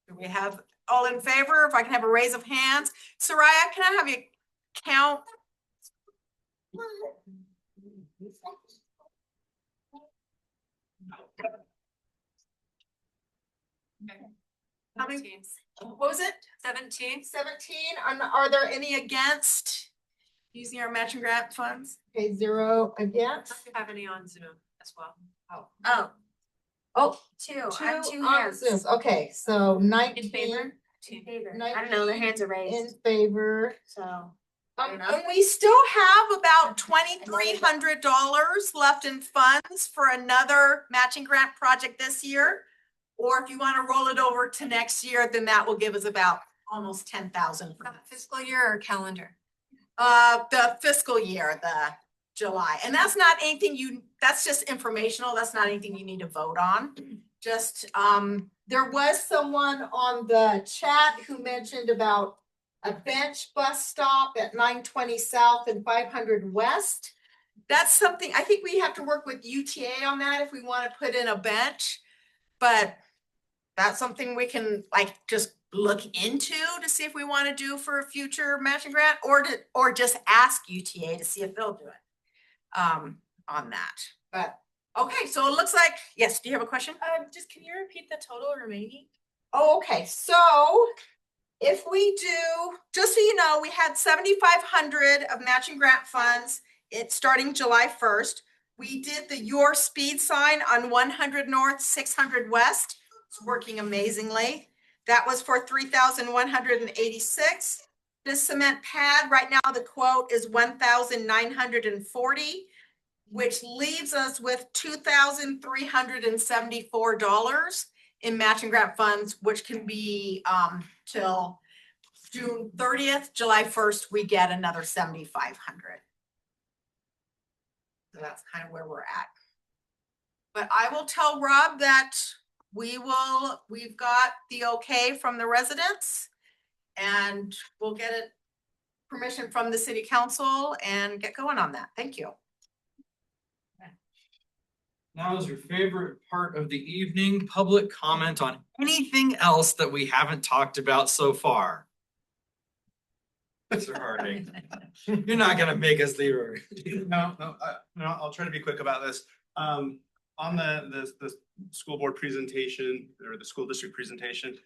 do we have all in favor? If I can have a raise of hands. Soraya, can I have you count? How many? What was it? 17. 17. Are there any against using our matching grant funds? Okay, 0 against. Have any on Zoom as well? Oh, Oh, two. I have two on hands. Zoom. Okay, so 19. In favor? In favor. I 19 don't know, their hands are In raised, favor. so. I don't know. And we still have about $2,300 left in funds for another matching grant project this year. Or if you want to roll it over to next year, then that will give us about almost 10,000 for that. Fiscal year or calendar? The fiscal year, the July, and that's not anything that's just informational. That's not anything you need to vote on. Just, there was someone on the chat who mentioned about a bench bus stop at 920 South and 500 West. That's something, I think we have to work with UTA on that if we want to put in a bench, but that's something we can like just look into to see if we want to do for a future matching grant, or just ask UTA to see if they'll do it on that. But okay, so it looks like, yes, do you have a question? Just can you repeat the total remaining? Oh, okay, so if we do, just so you know, we had 7,500 of matching grant funds. It's starting July 1st. We did the Your Speed sign on 100 North, 600 West. It's working amazingly. That was for 3,186. This cement pad, right now the quote is 1,940, which leaves us with $2,374 in matching grant funds, which can be till June 30th. July 1st, we get another 7,500. So that's kind of where we're at. But I will tell Rob that we've got the okay from the residents, and we'll get it permission from the city council and get going on that. Thank you. Now is your favorite part of the evening, public comment on anything else that we haven't talked about so far. Mr. Harding, you're not gonna make us leave. No, I'll try to be quick about this. On the school board presentation or the school district presentation,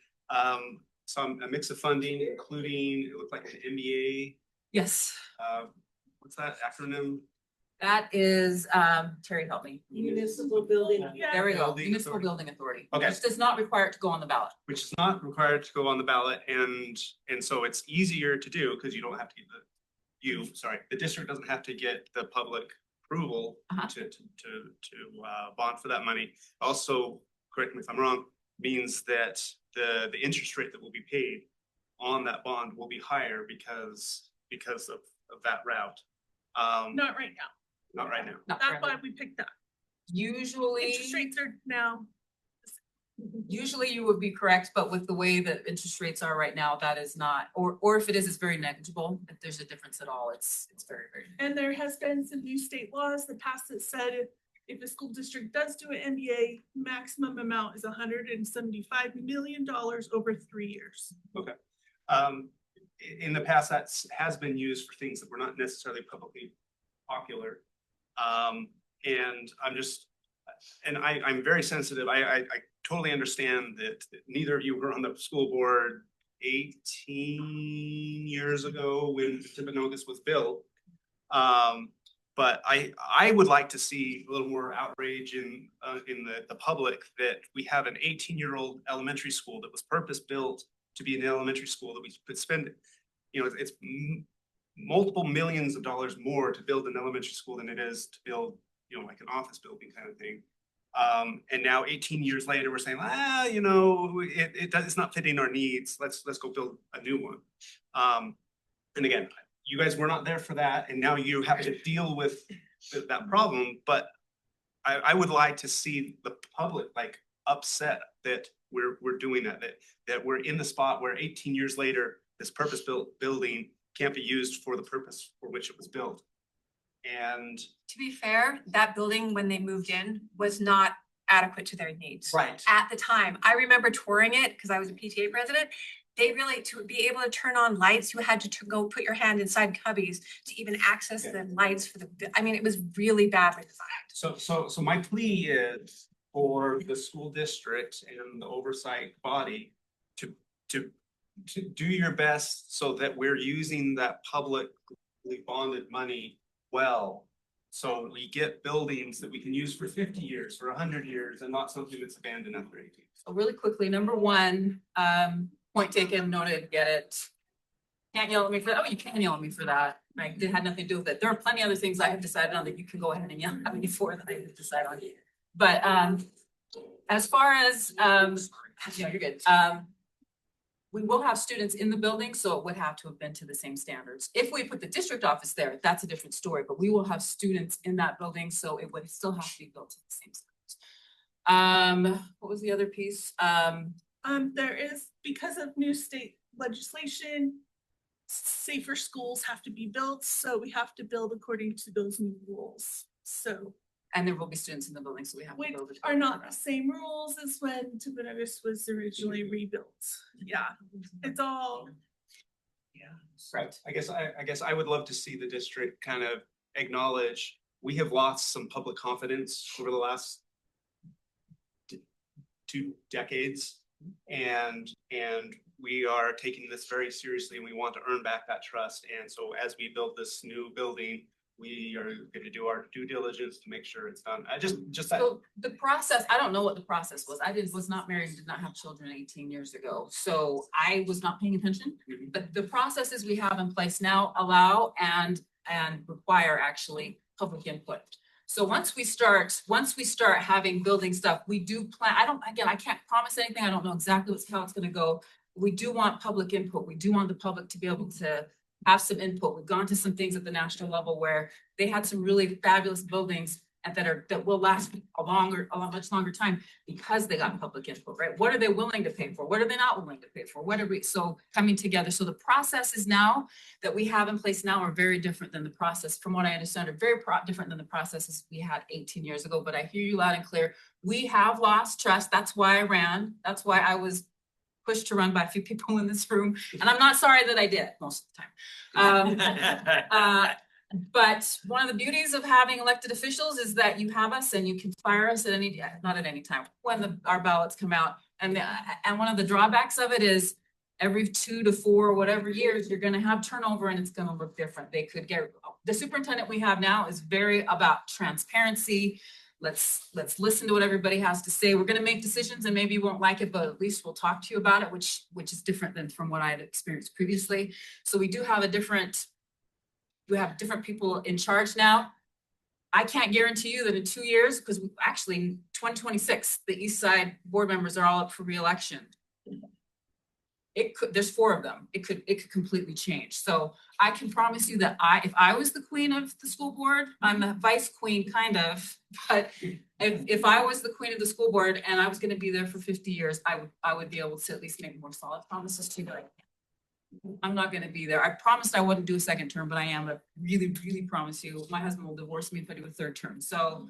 some a mix of funding, including, it looked like an MBA. Yes, What's that acronym? that is, Terry, help me. Municipal building. There we go, Building Municipal Authority. Building Authority. Okay. Which does not require it to go on the ballot. Which is not required to go on the ballot, and so it's easier to do because you don't have to get the district doesn't have to get the public approval to bond for that money. Also, correct me if I'm wrong, means that the interest rate that will be paid on that bond will be higher because of that route. Not right now. Not right now. That's why we picked that. Usually. Interest rates are now. Usually you would be correct, but with the way that interest rates are right now, that is not, or if it is, it's very negligible. If there's a difference at all, it's very, very. And there has been some new state laws that passed that said if a school district does do an MBA, maximum amount is $175 million over 3 years. Okay. In the past, that has been used for things that were not necessarily publicly popular. And I'm very sensitive. I totally understand that neither of you were on the school board 18 years ago when Timp was built. But I would like to see a little more outrage in the public that we have an 18-year-old elementary school that was purpose-built to be an elementary school that we could spend, it's multiple millions of dollars more to build an elementary school than it is to build, like an office building kind of thing. And now 18 years later, we're saying, it's not fitting our needs. Let's go build a new one. And again, you guys were not there for that, and now you have to deal with that problem. But I would like to see the public upset that we're doing that we're in the spot where 18 years later, this purpose-built building can't be used for the purpose for which it was built. And To be fair, that building, when they moved in, was not adequate to their needs. Right. At the time, I remember touring it because I was a PTA president. They really, to be able to turn on lights, you had to go put your hand inside cubbies to even access the lights for the, I mean, it was really badly designed. So my plea is for the school district and the oversight body to do your best so that we're using that publicly bonded money well. So we get buildings that we can use for 50 years, for 100 years, and not something that's abandoned after 18. So really quickly, number one, point taken, noted, get it. Can't yell at me for that. Oh, you can yell at me for that. Right? It had nothing to do with it. There are plenty of other things I have decided on that you can go ahead and yell at me for that I didn't decide on. But as far as you're good. We will have students in the building, so it would have to have been to the same standards. If we put the district office there, that's a different story, but we will have students in that building, so it would still have to be built to the same standards. What was the other piece? There is, because of new state legislation, safer schools have to be built, so we have to build according to those new rules. So. And there will be students in the building, so we have to Which build it. are not the same rules as when Timp was originally rebuilt. Yeah, it's all. Yeah. Right. I guess I would love to see the district kind of acknowledge we have lost some public confidence over the last 2 decades. And we are taking this very seriously and we want to earn back that trust. And so as we build this new building, we are going to do our due diligence to make sure it's done. Just that. So the process, I don't know what the process was. I was not married and did not have children 18 years ago. So I was not paying attention. But the processes we have in place now allow and require actually public input. So once we start having building stuff, we do plan. I can't promise anything. I don't know exactly how it's going to go. We do want public input. We do want the public to be able to have some input. We've gone to some things at the national level where they had some really fabulous buildings that will last a much longer time because they got public input, right? What are they willing to pay for? What are they not willing to pay for? So coming together. So the processes now that we have in place now are very different than the process, from what I understand, are very different than the processes we had 18 years ago. But I hear you loud and clear. We have lost trust. That's why I ran. That's why I was pushed to run by a few people in this room. And I'm not sorry that I did most of the time. But one of the beauties of having elected officials is that you have us and you can fire us at not at any time, when our ballots come out. And one of the drawbacks of it is every 2 to 4, whatever years, you're gonna have turnover and it's gonna look different. The superintendent we have now is very about transparency. Let's listen to what everybody has to say. We're gonna make decisions and maybe you won't like it, but at least we'll talk to you about it, which is different than from what I had experienced previously. So we do have different people in charge now. I can't guarantee you that in 2 years, because actually 2026, the East Side board members are all up for re-election. There's 4 of them. It could completely change. So I can promise you that if I was the queen of the school board, I'm the vice queen kind of, but if I was the queen of the school board and I was gonna be there for 50 years, I would be able to at least make more solid promises to you. Like, I'm not gonna be there. I promised I wouldn't do a 2nd term, but I am. I really, really promise you. My husband will divorce me if I do a 3rd term. So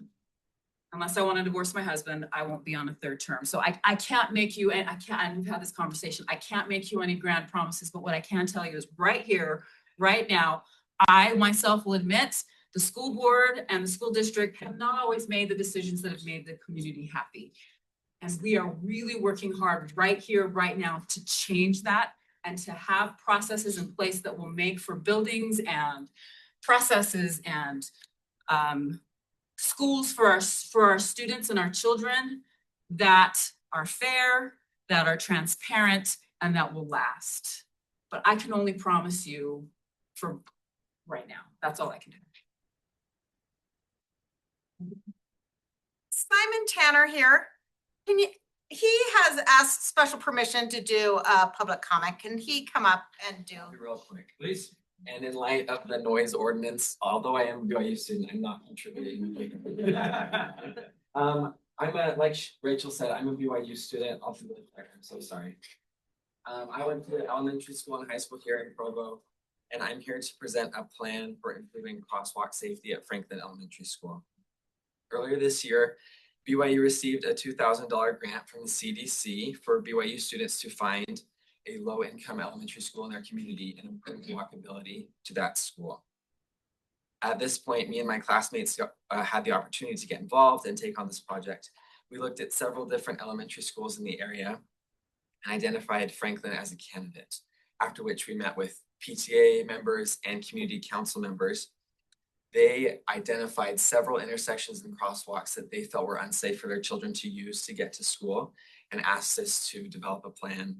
unless I want to divorce my husband, I won't be on a 3rd term. So I can't make you, and we've had this conversation, I can't make you any grand promises, but what I can tell you is right here, right now, I myself will admit the school board and the school district have not always made the decisions that have made the community happy. And we are really working hard right here, right now to change that and to have processes in place that will make for buildings and processes and schools for our students and our children that are fair, that are transparent, and that will last. But I can only promise you for right now. That's all I can do. Simon Tanner here. He has asked special permission to do a public comment. Can he come up and do? Real quick, please. And in light of the noise ordinance, although I am a BYU student, I'm not contributing. Like Rachel said, I'm a BYU student. I'll be I'm so sorry. I went to elementary school and high school here in Provo, and I'm here to present a plan for improving crosswalk safety at Franklin Elementary School. Earlier this year, BYU received a $2,000 grant from the CDC for BYU students to find a low-income elementary school in their community and improve walkability to that school. At this point, me and my classmates had the opportunity to get involved and take on this project. We looked at several different elementary schools in the area and identified Franklin as a candidate, after which we met with PTA members and community council members. They identified several intersections and crosswalks that they felt were unsafe for their children to use to get to school and asked us to develop a plan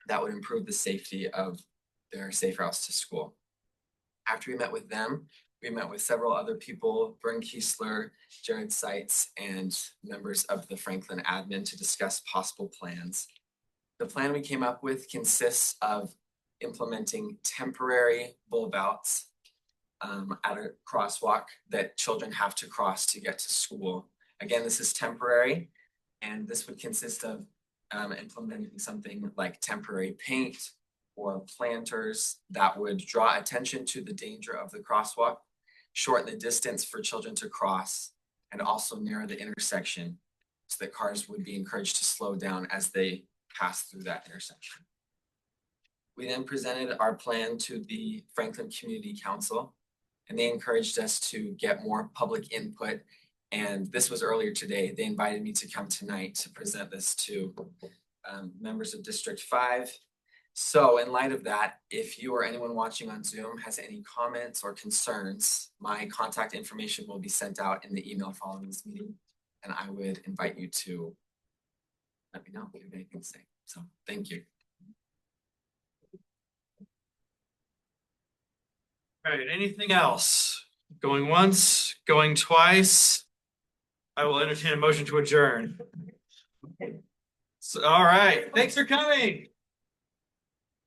that would improve the safety of their safe routes to school. After we met with them, we met with several other people, Vern Kiesler, Jared Seitz, and members of the Franklin admin to discuss possible plans. The plan we came up with consists of implementing temporary bulb outs at a crosswalk that children have to cross to get to school. Again, this is temporary, and this would consist of implementing something like temporary paint or planters that would draw attention to the danger of the crosswalk, shorten the distance for children to cross, and also narrow the intersection so that cars would be encouraged to slow down as they pass through that intersection. We then presented our plan to the Franklin Community Council, and they encouraged us to get more public input. And this was earlier today. They invited me to come tonight to present this to members of District 5. So in light of that, if you or anyone watching on Zoom has any comments or concerns, my contact information will be sent out in the email following this meeting. And I would invite you to let me know if you have anything to say. So thank you. All right, anything else? Going once, going twice? I will entertain a motion to adjourn. So, all right, thanks for coming.